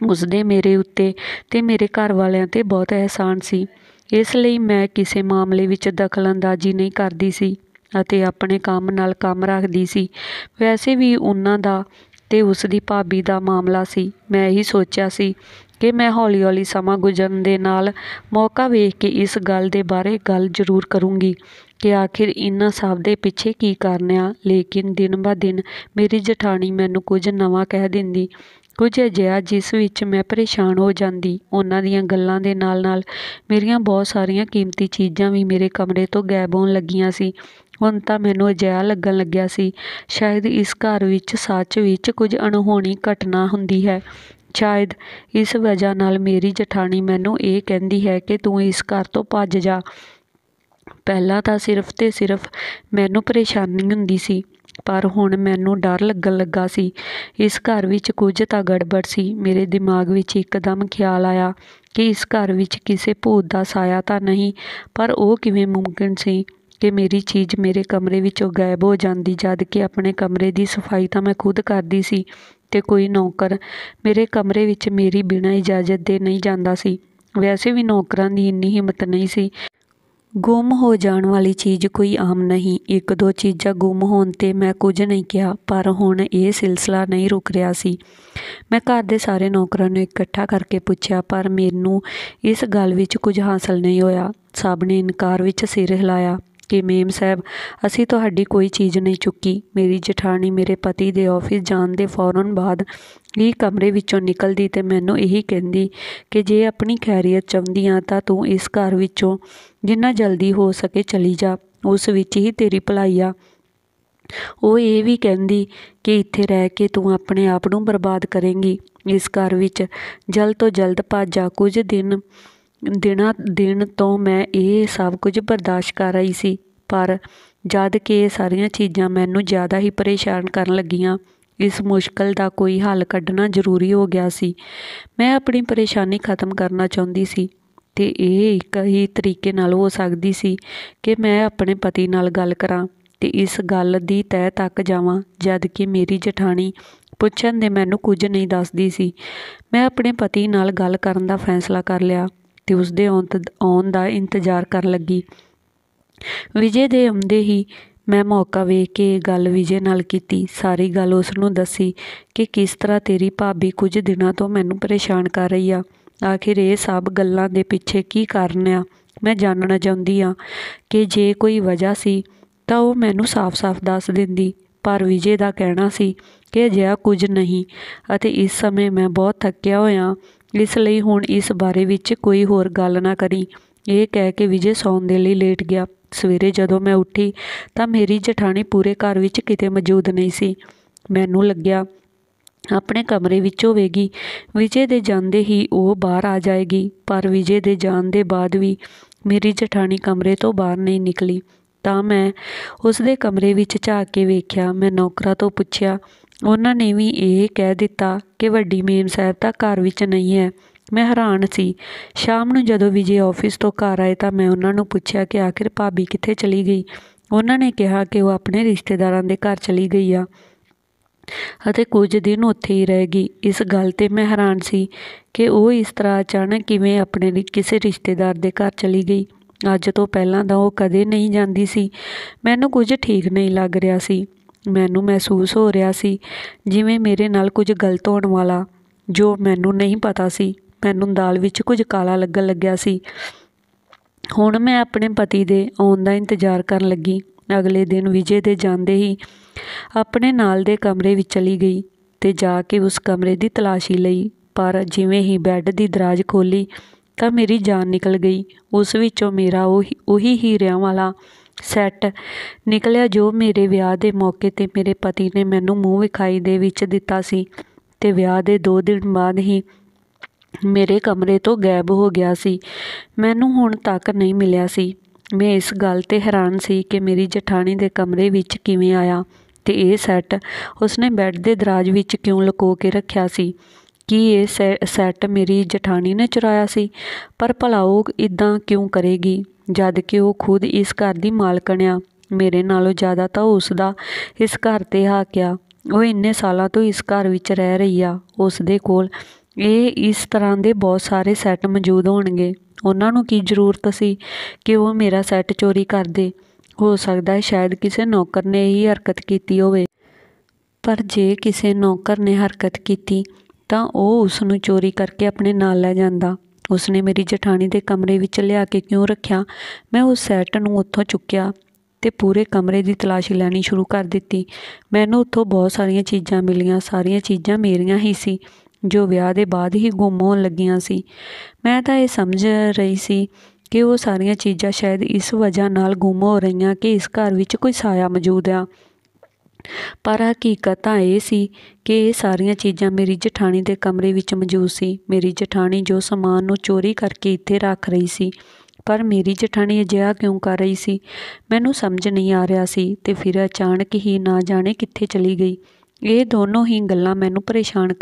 ਉਸਦੇ ਮੇਰੇ ਉੱਤੇ ਅਤੇ ਮੇਰੇ ਘਰ ਵਾਲਿਆਂ 'ਤੇ ਬਹੁਤ ਅਹਿਸਾਨ ਸੀ, ਇਸ ਲਈ ਮੈਂ ਕਿਸੇ ਮਾਮਲੇ ਵਿੱਚ ਦਖਲ ਅੰਦਾਜ਼ੀ ਨਹੀਂ ਕਰਦੀ ਸੀ ਅਤੇ ਆਪਣੇ ਕੰਮ ਨਾਲ ਕੰਮ ਰੱਖਦੀ ਸੀ। ਵੈਸੇ ਵੀ ਉਹਨਾਂ ਦਾ ਅਤੇ ਉਸ ਦੀ ਭਾਬੀ ਦਾ ਮਾਮਲਾ ਸੀ। ਮੈਂ ਇਹੀ ਸੋਚਿਆ ਸੀ ਕਿ ਮੈਂ ਹੌਲੀ ਹੌਲੀ ਸਮਾਂ ਗੁਜ਼ਰਨ ਦੇ ਨਾਲ ਮੌਕਾ ਵੇਖ ਕੇ ਇਸ ਗੱਲ ਦੇ ਬਾਰੇ ਗੱਲ ਜ਼ਰੂਰ ਕਰੂੰਗੀ ਕਿ ਆਖਿਰ ਇਹਨਾਂ ਸਭ ਦੇ ਪਿੱਛੇ ਕੀ ਕਾਰਨ ਆ। ਲੇਕਿਨ ਦਿਨ ਬ ਦਿਨ ਮੇਰੀ ਜਠਾਣੀ ਮੈਨੂੰ ਕੁਝ ਨਵਾਂ ਕਹਿ ਦਿੰਦੀ, ਕੁਝ ਅਜਿਹਾ ਜਿਸ ਵਿੱਚ ਮੈਂ ਪਰੇਸ਼ਾਨ ਹੋ ਜਾਂਦੀ। ਉਹਨਾਂ ਦੀਆਂ ਗੱਲਾਂ ਦੇ ਨਾਲ ਨਾਲ ਮੇਰੀਆਂ ਬਹੁਤ ਸਾਰੀਆਂ ਕੀਮਤੀ ਚੀਜ਼ਾਂ ਵੀ ਮੇਰੇ ਕਮਰੇ ਤੋਂ ਗਾਇਬ ਹੋਣ ਲੱਗੀਆਂ ਸੀ। ਹੁਣ ਤਾਂ ਮੈਨੂੰ ਅਜਿਹਾ ਲੱਗਣ ਲੱਗਿਆ ਸੀ ਸ਼ਾਇਦ ਇਸ ਘਰ ਵਿੱਚ ਸੱਚ ਵਿੱਚ ਕੁਝ ਅਣਹੋਣੀ ਘਟਨਾ ਹੁੰਦੀ ਹੈ। ਸ਼ਾਇਦ ਇਸ ਵਜ੍ਹਾ ਨਾਲ ਮੇਰੀ ਜਠਾਣੀ ਮੈਨੂੰ ਇਹ ਕਹਿੰਦੀ ਹੈ ਕਿ ਤੂੰ ਇਸ ਘਰ ਤੋਂ ਭੱਜ ਜਾ। ਪਹਿਲਾਂ ਤਾਂ ਸਿਰਫ ਅਤੇ ਸਿਰਫ ਮੈਨੂੰ ਪਰੇਸ਼ਾਨੀ ਹੁੰਦੀ ਸੀ, ਪਰ ਹੁਣ ਮੈਨੂੰ ਡਰ ਲੱਗਣ ਲੱਗਾ ਸੀ। ਇਸ ਘਰ ਵਿੱਚ ਕੁਝ ਤਾਂ ਗੜਬੜ ਸੀ। ਮੇਰੇ ਦਿਮਾਗ ਵਿੱਚ ਇੱਕਦਮ ਖਿਆਲ ਆਇਆ ਕਿ ਇਸ ਘਰ ਵਿੱਚ ਕਿਸੇ ਭੂਤ ਦਾ ਸਾਇਆ ਤਾਂ ਨਹੀਂ, ਪਰ ਉਹ ਕਿਵੇਂ ਮੁਮਕਿਨ ਸੀ ਕਿ ਮੇਰੀ ਚੀਜ਼ ਮੇਰੇ ਕਮਰੇ ਵਿੱਚੋਂ ਗਾਇਬ ਹੋ ਜਾਂਦੀ, ਜਦ ਕਿ ਆਪਣੇ ਕਮਰੇ ਦੀ ਸਫਾਈ ਤਾਂ ਮੈਂ ਖੁਦ ਕਰਦੀ ਸੀ ਅਤੇ ਕੋਈ ਨੌਕਰ ਮੇਰੇ ਕਮਰੇ ਵਿੱਚ ਮੇਰੀ ਬਿਨਾਂ ਇਜਾਜ਼ਤ ਦੇ ਨਹੀਂ ਜਾਂਦਾ ਸੀ। ਵੈਸੇ ਵੀ ਨੌਕਰਾਂ ਦੀ ਇੰਨੀ ਹਿੰਮਤ ਨਹੀਂ ਸੀ। ਗੁੰਮ ਹੋ ਜਾਣ ਵਾਲੀ ਚੀਜ਼ ਕੋਈ ਆਮ ਨਹੀਂ। 1-2 ਚੀਜ਼ਾਂ ਗੁੰਮ ਹੋਣ 'ਤੇ ਮੈਂ ਕੁਝ ਨਹੀਂ ਕਿਹਾ, ਪਰ ਹੁਣ ਇਹ ਸਿਲਸਿਲਾ ਨਹੀਂ ਰੁਕ ਰਿਹਾ ਸੀ। ਮੈਂ ਘਰ ਦੇ ਸਾਰੇ ਨੌਕਰਾਂ ਨੂੰ ਇਕੱਠਾ ਕਰਕੇ ਪੁੱਛਿਆ, ਪਰ ਮੈਨੂੰ ਇਸ ਗੱਲ ਵਿੱਚ ਕੁਝ ਹਾਸਲ ਨਹੀਂ ਹੋਇਆ। ਸਭ ਨੇ ਇਨਕਾਰ ਵਿੱਚ ਸਿਰ ਹਿਲਾਇਆ ਕਿ ਮੇਮ ਸਾਹਿਬ, ਅਸੀਂ ਤੁਹਾਡੀ ਕੋਈ ਚੀਜ਼ ਨਹੀਂ ਚੁੱਕੀ। ਮੇਰੀ ਜਠਾਣੀ ਮੇਰੇ ਪਤੀ ਦੇ ਆਫਿਸ ਜਾਣ ਦੇ ਫੌਰਨ ਬਾਅਦ ਹੀ ਕਮਰੇ ਵਿੱਚੋਂ ਨਿਕਲਦੀ ਅਤੇ ਮੈਨੂੰ ਇਹੀ ਕਹਿੰਦੀ ਕਿ ਜੇ ਆਪਣੀ ਖੈਰੀਅਤ ਚਾਹੁੰਦੀ ਹਾਂ ਤਾਂ ਤੂੰ ਇਸ ਘਰ ਵਿੱਚੋਂ ਜਿੰਨਾ ਜਲਦੀ ਹੋ ਸਕੇ ਚਲੀ ਜਾ, ਉਸ ਵਿੱਚ ਹੀ ਤੇਰੀ ਭਲਾਈ ਆ। ਉਹ ਇਹ ਵੀ ਕਹਿੰਦੀ ਕਿ ਇੱਥੇ ਰਹਿ ਕੇ ਤੂੰ ਆਪਣੇ ਆਪ ਨੂੰ ਬਰਬਾਦ ਕਰੇਂਗੀ। ਇਸ ਘਰ ਵਿੱਚ ਜਲਦ ਤੋਂ ਜਲਦ ਭੱਜ ਜਾ। ਕੁਝ ਦਿਨ ਤੋਂ ਮੈਂ ਇਹ ਸਭ ਕੁਝ ਬਰਦਾਸ਼ਤ ਕਰ ਰਹੀ ਸੀ, ਪਰ ਜਦ ਕਿ ਇਹ ਸਾਰੀਆਂ ਚੀਜ਼ਾਂ ਮੈਨੂੰ ਜ਼ਿਆਦਾ ਹੀ ਪਰੇਸ਼ਾਨ ਕਰਨ ਲੱਗੀਆਂ, ਇਸ ਮੁਸ਼ਕਲ ਦਾ ਕੋਈ ਹੱਲ ਕੱਢਣਾ ਜ਼ਰੂਰੀ ਹੋ ਗਿਆ ਸੀ। ਮੈਂ ਆਪਣੀ ਪਰੇਸ਼ਾਨੀ ਖ਼ਤਮ ਕਰਨਾ ਚਾਹੁੰਦੀ ਸੀ ਅਤੇ ਇਹ ਇੱਕ ਹੀ ਤਰੀਕੇ ਨਾਲ ਹੋ ਸਕਦੀ ਸੀ ਕਿ ਮੈਂ ਆਪਣੇ ਪਤੀ ਨਾਲ ਗੱਲ ਕਰਾਂ ਅਤੇ ਇਸ ਗੱਲ ਦੀ ਤਹਿ ਤੱਕ ਜਾਵਾਂ, ਜਦ ਕਿ ਮੇਰੀ ਜਠਾਣੀ ਪੁੱਛਣ ਦੇ ਮੈਨੂੰ ਕੁਝ ਨਹੀਂ ਦੱਸਦੀ ਸੀ। ਮੈਂ ਆਪਣੇ ਪਤੀ ਨਾਲ ਗੱਲ ਕਰਨ ਦਾ ਫੈਸਲਾ ਕਰ ਲਿਆ ਅਤੇ ਉਸਦੇ ਆਉਣ ਦਾ ਇੰਤਜ਼ਾਰ ਕਰਨ ਲੱਗੀ। ਵਿਜੇ ਦੇ ਆਉਂਦੇ ਹੀ ਮੈਂ ਮੌਕਾ ਵੇਖ ਕੇ ਇਹ ਗੱਲ ਵਿਜੇ ਨਾਲ ਕੀਤੀ। ਸਾਰੀ ਗੱਲ ਉਸ ਨੂੰ ਦੱਸੀ ਕਿ ਕਿਸ ਤਰ੍ਹਾਂ ਤੇਰੀ ਭਾਬੀ ਕੁਝ ਦਿਨਾਂ ਤੋਂ ਮੈਨੂੰ ਪਰੇਸ਼ਾਨ ਕਰ ਰਹੀ ਆ। ਆਖਿਰ ਇਹ ਸਭ ਗੱਲਾਂ ਦੇ ਪਿੱਛੇ ਕੀ ਕਾਰਨ ਆ। ਮੈਂ ਜਾਣਨਾ ਚਾਹੁੰਦੀ ਹਾਂ ਕਿ ਜੇ ਕੋਈ ਵਜ੍ਹਾ ਸੀ ਤਾਂ ਉਹ ਮੈਨੂੰ ਸਾਫ਼-ਸਾਫ਼ ਦੱਸ ਦਿੰਦੀ, ਪਰ ਵਿਜੇ ਦਾ ਕਹਿਣਾ ਸੀ ਕਿ ਅਜਿਹਾ ਕੁਝ ਨਹੀਂ ਅਤੇ ਇਸ ਸਮੇਂ ਮੈਂ ਬਹੁਤ ਥੱਕਿਆ ਹੋਇਆ, ਇਸ ਲਈ ਹੁਣ ਇਸ ਬਾਰੇ ਵਿੱਚ ਕੋਈ ਹੋਰ ਗੱਲ ਨਾ ਕਰੀਂ। ਇਹ ਕਹਿ ਕੇ ਵਿਜੇ ਸੌਣ ਦੇ ਲਈ ਲੇਟ ਗਿਆ। ਸਵੇਰੇ ਜਦੋਂ ਮੈਂ ਉੱਠੀ ਤਾਂ ਮੇਰੀ ਜਠਾਣੀ ਪੂਰੇ ਘਰ ਵਿੱਚ ਕਿਤੇ ਮੌਜੂਦ ਨਹੀਂ ਸੀ। ਮੈਨੂੰ ਲੱਗਿਆ ਆਪਣੇ ਕਮਰੇ ਵਿੱਚ ਹੋਵੇਗੀ। ਵਿਜੇ ਦੇ ਜਾਂਦੇ ਹੀ ਉਹ ਬਾਹਰ ਆ ਜਾਏਗੀ, ਪਰ ਵਿਜੇ ਦੇ ਜਾਣ ਦੇ ਬਾਅਦ ਵੀ ਮੇਰੀ ਜਠਾਣੀ ਕਮਰੇ ਤੋਂ ਬਾਹਰ ਨਹੀਂ ਨਿਕਲੀ। ਤਾਂ ਮੈਂ ਉਸਦੇ ਕਮਰੇ ਵਿੱਚ ਝਾਕ ਕੇ ਵੇਖਿਆ। ਮੈਂ ਨੌਕਰਾਂ ਤੋਂ ਪੁੱਛਿਆ, ਉਹਨਾਂ ਨੇ ਵੀ ਇਹ ਕਹਿ ਦਿੱਤਾ ਕਿ ਵੱਡੀ ਮੇਮ ਸਾਹਿਬ ਤਾਂ ਘਰ ਵਿੱਚ ਨਹੀਂ ਹੈ। ਮੈਂ ਹੈਰਾਨ ਸੀ। ਸ਼ਾਮ ਨੂੰ ਜਦੋਂ ਵਿਜੇ ਆਫਿਸ ਤੋਂ ਘਰ ਆਏ ਤਾਂ ਮੈਂ ਉਹਨਾਂ ਨੂੰ ਪੁੱਛਿਆ ਕਿ ਆਖਿਰ ਭਾਬੀ ਕਿੱਥੇ ਚਲੀ ਗਈ। ਉਹਨਾਂ ਨੇ ਕਿਹਾ ਕਿ ਉਹ ਆਪਣੇ ਰਿਸ਼ਤੇਦਾਰਾਂ ਦੇ ਘਰ ਚਲੀ ਗਈ ਆ ਅਤੇ ਕੁਝ ਦਿਨ ਉੱਥੇ ਹੀ ਰਹੇਗੀ। ਇਸ ਗੱਲ 'ਤੇ ਮੈਂ ਹੈਰਾਨ ਸੀ ਕਿ ਉਹ ਇਸ ਤਰ੍ਹਾਂ ਅਚਾਨਕ ਕਿਵੇਂ ਆਪਣੇ ਕਿਸੇ ਰਿਸ਼ਤੇਦਾਰ ਦੇ ਘਰ ਚਲੀ ਗਈ। ਅੱਜ ਤੋਂ ਪਹਿਲਾਂ ਤਾਂ ਉਹ ਕਦੇ ਨਹੀਂ ਜਾਂਦੀ ਸੀ। ਮੈਨੂੰ ਕੁਝ ਠੀਕ ਨਹੀਂ ਲੱਗ ਰਿਹਾ ਸੀ। ਮੈਨੂੰ ਮਹਿਸੂਸ ਹੋ ਰਿਹਾ ਸੀ ਜਿਵੇਂ ਮੇਰੇ ਨਾਲ ਕੁਝ ਗਲਤ ਹੋਣ ਵਾਲਾ, ਜੋ ਮੈਨੂੰ ਨਹੀਂ ਪਤਾ ਸੀ। ਮੈਨੂੰ ਦਾਲ ਵਿੱਚ ਕੁਝ ਕਾਲਾ ਲੱਗਣ ਲੱਗਿਆ ਸੀ। ਹੁਣ ਮੈਂ ਆਪਣੇ ਪਤੀ ਦੇ ਆਉਣ ਦਾ ਇੰਤਜ਼ਾਰ ਕਰਨ ਲੱਗੀ। ਅਗਲੇ ਦਿਨ ਵਿਜੇ ਦੇ ਜਾਂਦੇ ਹੀ ਆਪਣੇ ਨਾਲ ਦੇ ਕਮਰੇ ਵਿੱਚ ਚਲੀ ਗਈ ਤੇ ਜਾ ਕੇ ਉਸ ਕਮਰੇ ਦੀ ਤਲਾਸ਼ੀ ਲਈ, ਪਰ ਜਿਵੇਂ ਹੀ ਬੈੱਡ ਦੀ ਦਰਾਜ਼ ਖੋਲ੍ਹੀ ਤਾਂ ਮੇਰੀ ਜਾਨ ਨਿਕਲ ਗਈ। ਉਸ ਵਿੱਚੋਂ ਮੇਰਾ ਉਹੀ ਹੀਰਿਆਂ ਵਾਲਾ ਸੈੱਟ ਨਿਕਲਿਆ ਜੋ ਮੇਰੇ ਵਿਆਹ ਦੇ ਮੌਕੇ 'ਤੇ ਮੇਰੇ ਪਤੀ ਨੇ ਮੈਨੂੰ ਮੂੰਹ ਵਿਖਾਈ ਦੇ ਵਿੱਚ ਦਿੱਤਾ ਸੀ ਤੇ ਵਿਆਹ ਦੇ 2 ਦਿਨ ਬਾਅਦ ਹੀ ਮੇਰੇ ਕਮਰੇ ਤੋਂ ਗਾਇਬ ਹੋ ਗਿਆ ਸੀ। ਮੈਨੂੰ ਹੁਣ ਤੱਕ ਨਹੀਂ ਮਿਲਿਆ ਸੀ। ਮੈਂ ਇਸ ਗੱਲ 'ਤੇ ਹੈਰਾਨ ਸੀ ਕਿ ਮੇਰੀ ਜਠਾਣੀ ਦੇ ਕਮਰੇ ਵਿੱਚ ਕਿਵੇਂ ਆਇਆ ਤੇ ਇਹ ਸੈੱਟ ਉਸਨੇ ਬੈੱਡ ਦੇ ਦਰਾਜ਼ ਵਿੱਚ ਕਿਉਂ ਲੁਕੋ ਕੇ ਰੱਖਿਆ ਸੀ। ਕੀ ਇਹ ਸੈੱਟ ਮੇਰੀ ਜਠਾਣੀ ਨੇ ਚੁਰਾਇਆ ਸੀ? ਪਰ ਭਲਾ ਉਹ ਇੱਦਾਂ ਕਿਉਂ ਕਰੇਗੀ ਜਦ ਕਿ ਉਹ ਖੁਦ ਇਸ ਘਰ ਦੀ ਮਾਲਕਣ ਆ। ਮੇਰੇ ਨਾਲੋਂ ਜ਼ਿਆਦਾ ਤਾਂ ਉਸਦਾ ਇਸ ਘਰ 'ਤੇ ਹੱਕ ਆ। ਉਹ ਇੰਨੇ ਸਾਲਾਂ ਤੋਂ ਇਸ ਘਰ ਵਿੱਚ ਰਹਿ ਰਹੀ ਆ। ਉਸਦੇ ਕੋਲ ਇਸ ਤਰ੍ਹਾਂ ਦੇ ਬਹੁਤ ਸਾਰੇ ਸੈੱਟ ਮੌਜੂਦ ਹੋਣਗੇ। ਉਹਨਾਂ ਨੂੰ ਕੀ ਜ਼ਰੂਰਤ ਸੀ ਕਿ ਉਹ ਮੇਰਾ ਸੈੱਟ ਚੋਰੀ ਕਰਦੇ। ਹੋ ਸਕਦਾ ਹੈ ਸ਼ਾਇਦ ਕਿਸੇ ਨੌਕਰ ਨੇ ਇਹੀ ਹਰਕਤ ਕੀਤੀ ਹੋਵੇ। ਪਰ ਜੇ ਕਿਸੇ ਨੌਕਰ ਨੇ ਹਰਕਤ ਕੀਤੀ ਤਾਂ ਉਹ ਉਸ ਨੂੰ ਚੋਰੀ ਕਰਕੇ ਆਪਣੇ ਨਾਲ ਲੈ ਜਾਂਦਾ। ਉਸਨੇ ਮੇਰੀ ਜਠਾਣੀ ਦੇ ਕਮਰੇ ਵਿੱਚ ਲਿਆ ਕੇ ਕਿਉਂ ਰੱਖਿਆ? ਮੈਂ ਉਸ ਸੈੱਟ ਨੂੰ ਉੱਥੋਂ ਚੁੱਕਿਆ ਤੇ ਪੂਰੇ ਕਮਰੇ ਦੀ ਤਲਾਸ਼ੀ ਲੈਣੀ ਸ਼ੁਰੂ ਕਰ ਦਿੱਤੀ। ਮੈਨੂੰ ਉੱਥੋਂ ਬਹੁਤ ਸਾਰੀਆਂ ਚੀਜ਼ਾਂ ਮਿਲੀਆਂ। ਸਾਰੀਆਂ ਚੀਜ਼ਾਂ ਮੇਰੀਆਂ ਹੀ ਸੀ ਜੋ ਵਿਆਹ ਦੇ ਬਾਅਦ ਹੀ ਗੁੰਮ ਹੋਣ ਲੱਗੀਆਂ ਸੀ। ਮੈਂ ਤਾਂ ਇਹ ਸਮਝ ਰਹੀ ਸੀ ਕਿ ਉਹ ਸਾਰੀਆਂ ਚੀਜ਼ਾਂ ਸ਼ਾਇਦ ਇਸ ਵਜ੍ਹਾ ਨਾਲ ਗੁੰਮ ਹੋ ਰਹੀਆਂ ਕਿ ਇਸ ਘਰ ਵਿੱਚ ਕੋਈ ਸਾਇਆ ਮੌਜੂਦ ਆ। ਪਰ ਹਕੀਕਤ ਤਾਂ ਇਹ ਸੀ ਕਿ ਇਹ ਸਾਰੀਆਂ ਚੀਜ਼ਾਂ ਮੇਰੀ ਜਠਾਣੀ ਦੇ ਕਮਰੇ ਵਿੱਚ ਮੌਜੂਦ ਸੀ। ਮੇਰੀ ਜਠਾਣੀ ਜੋ ਸਮਾਨ ਨੂੰ ਚੋਰੀ ਕਰਕੇ ਇੱਥੇ ਰੱਖ ਰਹੀ ਸੀ। ਪਰ ਮੇਰੀ ਜਠਾਣੀ ਅਜਿਹਾ ਕਿਉਂ ਕਰ ਰਹੀ ਸੀ? ਮੈਨੂੰ ਸਮਝ ਨਹੀਂ ਆ ਰਿਹਾ ਸੀ ਤੇ ਫਿਰ ਅਚਾਨਕ ਹੀ ਨਾ ਜਾਣੇ ਕਿੱਥੇ ਚਲੀ ਗਈ। ਇਹ ਦੋਨੋਂ ਹੀ ਗੱਲਾਂ ਮੈਨੂੰ ਪਰੇਸ਼ਾਨ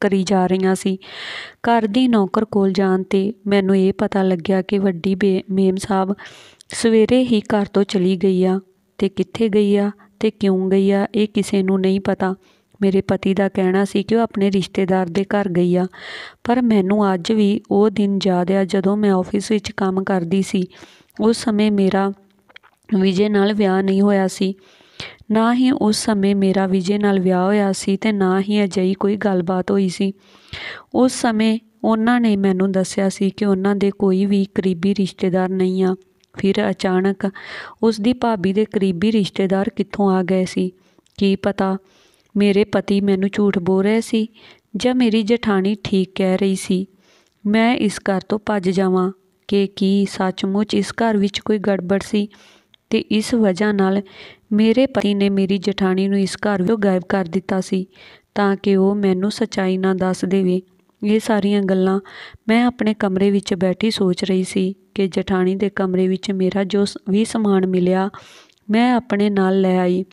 ਕਰੀ ਜਾ ਰਹੀਆਂ ਸੀ। ਘਰ ਦੀ ਨੌਕਰ ਕੋਲ ਜਾਣ 'ਤੇ ਮੈਨੂੰ ਇਹ ਪਤਾ ਲੱਗਿਆ ਕਿ ਵੱਡੀ ਮੇਮ ਸਾਹਿਬ ਸਵੇਰੇ ਹੀ ਘਰ ਤੋਂ ਚਲੀ ਗਈ ਆ ਤੇ ਕਿੱਥੇ ਗਈ ਆ ਤੇ ਕਿਉਂ ਗਈ ਆ ਇਹ ਕਿਸੇ ਨੂੰ ਨਹੀਂ ਪਤਾ। ਮੇਰੇ ਪਤੀ ਦਾ ਕਹਿਣਾ ਸੀ ਕਿ ਉਹ ਆਪਣੇ ਰਿਸ਼ਤੇਦਾਰ ਦੇ ਘਰ ਗਈ ਆ, ਪਰ ਮੈਨੂੰ ਅੱਜ ਵੀ ਉਹ ਦਿਨ ਯਾਦ ਆ ਜਦੋਂ ਮੈਂ ਆਫਿਸ ਵਿੱਚ ਕੰਮ ਕਰਦੀ ਸੀ। ਉਸ ਸਮੇਂ ਮੇਰਾ ਵਿਜੇ ਨਾਲ ਵਿਆਹ ਨਹੀਂ ਹੋਇਆ ਸੀ। ਨਾ ਹੀ ਉਸ ਸਮੇਂ ਮੇਰਾ ਵਿਜੇ ਨਾਲ ਵਿਆਹ ਹੋਇਆ ਸੀ ਤੇ ਨਾ ਹੀ ਅਜਿਹੀ ਕੋਈ ਗੱਲਬਾਤ ਹੋਈ ਸੀ। ਉਸ ਸਮੇਂ ਉਹਨਾਂ ਨੇ ਮੈਨੂੰ ਦੱਸਿਆ ਸੀ ਕਿ ਉਹਨਾਂ ਦੇ ਕੋਈ ਵੀ ਕਰੀਬੀ ਰਿਸ਼ਤੇਦਾਰ ਨਹੀਂ ਆ। ਫਿਰ ਅਚਾਨਕ ਉਸ ਦੀ ਭਾਬੀ ਦੇ ਕਰੀਬੀ ਰਿਸ਼ਤੇਦਾਰ ਕਿੱਥੋਂ ਆ ਗਏ ਸੀ? ਕੀ ਪਤਾ ਮੇਰੇ ਪਤੀ ਮੈਨੂੰ ਝੂਠ ਬੋਲ ਰਹੇ ਸੀ ਜਾਂ ਮੇਰੀ ਜਠਾਣੀ ਠੀਕ ਕਹਿ ਰਹੀ ਸੀ। ਮੈਂ ਇਸ ਘਰ ਤੋਂ ਭੱਜ ਜਾਵਾਂ ਕਿ ਕੀ ਸੱਚਮੁੱਚ ਇਸ ਘਰ ਵਿੱਚ ਕੋਈ ਗੜਬੜ ਸੀ ਤੇ ਇਸ ਵਜ੍ਹਾ ਨਾਲ ਮੇਰੇ ਪਤੀ ਨੇ ਮੇਰੀ ਜਠਾਣੀ ਨੂੰ ਇਸ ਘਰ ਵਿੱਚੋਂ ਗਾਇਬ ਕਰ ਦਿੱਤਾ ਸੀ ਤਾਂ ਕਿ ਉਹ ਮੈਨੂੰ ਸੱਚਾਈ ਨਾ ਦੱਸ ਦੇਵੇ। ਇਹ ਸਾਰੀਆਂ ਗੱਲਾਂ ਮੈਂ ਆਪਣੇ ਕਮਰੇ ਵਿੱਚ ਬੈਠੀ ਸੋਚ ਰਹੀ ਸੀ ਕਿ ਜਠਾਣੀ ਦੇ ਕਮਰੇ ਵਿੱਚ ਮੇਰਾ ਜੋ ਵੀ ਸਮਾਨ ਮਿਲਿਆ ਮੈਂ ਆਪਣੇ ਨਾਲ ਲੈ ਆਈ।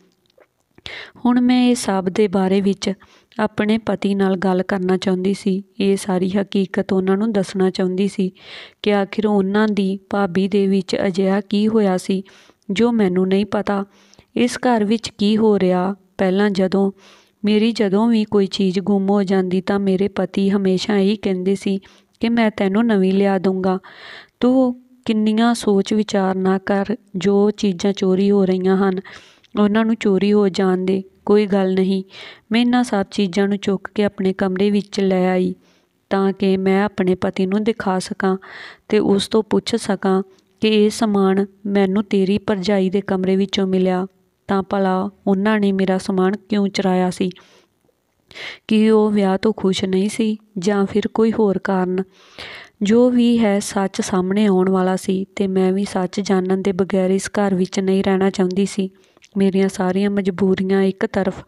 ਹੁਣ ਮੈਂ ਇਹ ਸਭ ਦੇ ਬਾਰੇ ਵਿੱਚ ਆਪਣੇ ਪਤੀ ਨਾਲ ਗੱਲ ਕਰਨਾ ਚਾਹੁੰਦੀ ਸੀ। ਇਹ ਸਾਰੀ ਹਕੀਕਤ ਉਹਨਾਂ ਨੂੰ ਦੱਸਣਾ ਚਾਹੁੰਦੀ ਸੀ ਕਿ ਆਖਿਰ ਉਹਨਾਂ ਦੀ ਭਾਬੀ ਦੇ ਵਿੱਚ ਅਜਿਹਾ ਕੀ ਹੋਇਆ ਸੀ ਜੋ ਮੈਨੂੰ ਨਹੀਂ ਪਤਾ। ਇਸ ਘਰ ਵਿੱਚ ਕੀ ਹੋ ਰਿਹਾ? ਪਹਿਲਾਂ ਜਦੋਂ ਵੀ ਕੋਈ ਚੀਜ਼ ਗੁੰਮ ਹੋ ਜਾਂਦੀ ਤਾਂ ਮੇਰੇ ਪਤੀ ਹਮੇਸ਼ਾ ਇਹੀ ਕਹਿੰਦੇ ਸੀ ਕਿ ਮੈਂ ਤੈਨੂੰ ਨਵੀਂ ਲਿਆ ਦੂੰਗਾ, ਤੂੰ ਕਿੰਨੀਆਂ ਸੋਚ ਵਿਚਾਰ ਨਾ ਕਰ। ਜੋ ਚੀਜ਼ਾਂ ਚੋਰੀ ਹੋ ਰਹੀਆਂ ਹਨ ਉਹਨਾਂ ਨੂੰ ਚੋਰੀ ਹੋ ਜਾਣ ਦੇ, ਕੋਈ ਗੱਲ ਨਹੀਂ। ਮੈਂ ਇਹਨਾਂ ਸਭ ਚੀਜ਼ਾਂ ਨੂੰ ਚੁੱਕ ਕੇ ਆਪਣੇ ਕਮਰੇ ਵਿੱਚ ਲੈ ਆਈ ਤਾਂ ਕਿ ਮੈਂ ਆਪਣੇ ਪਤੀ ਨੂੰ ਦਿਖਾ ਸਕਾਂ ਅਤੇ ਉਸ ਤੋਂ ਪੁੱਛ ਸਕਾਂ ਕਿ ਇਹ ਸਮਾਨ ਮੈਨੂੰ ਤੇਰੀ ਭਰਜਾਈ ਦੇ ਕਮਰੇ ਵਿੱਚੋਂ ਮਿਲਿਆ ਤਾਂ ਭਲਾ ਉਹਨਾਂ ਨੇ ਮੇਰਾ ਸਮਾਨ ਕਿਉਂ ਚੁਰਾਇਆ ਸੀ? ਕੀ ਉਹ ਵਿਆਹ ਤੋਂ ਖੁਸ਼ ਨਹੀਂ ਸੀ ਜਾਂ ਫਿਰ ਕੋਈ ਹੋਰ ਕਾਰਨ? ਜੋ ਵੀ ਹੈ ਸੱਚ ਸਾਹਮਣੇ ਆਉਣ ਵਾਲਾ ਸੀ ਅਤੇ ਮੈਂ ਵੀ ਸੱਚ ਜਾਣਨ ਦੇ ਬਗੈਰ ਇਸ ਘਰ ਵਿੱਚ ਨਹੀਂ ਰਹਿਣਾ ਚਾਹੁੰਦੀ ਸੀ। ਮੇਰੀਆਂ ਸਾਰੀਆਂ ਮਜਬੂਰੀਆਂ ਇੱਕ ਤਰਫ,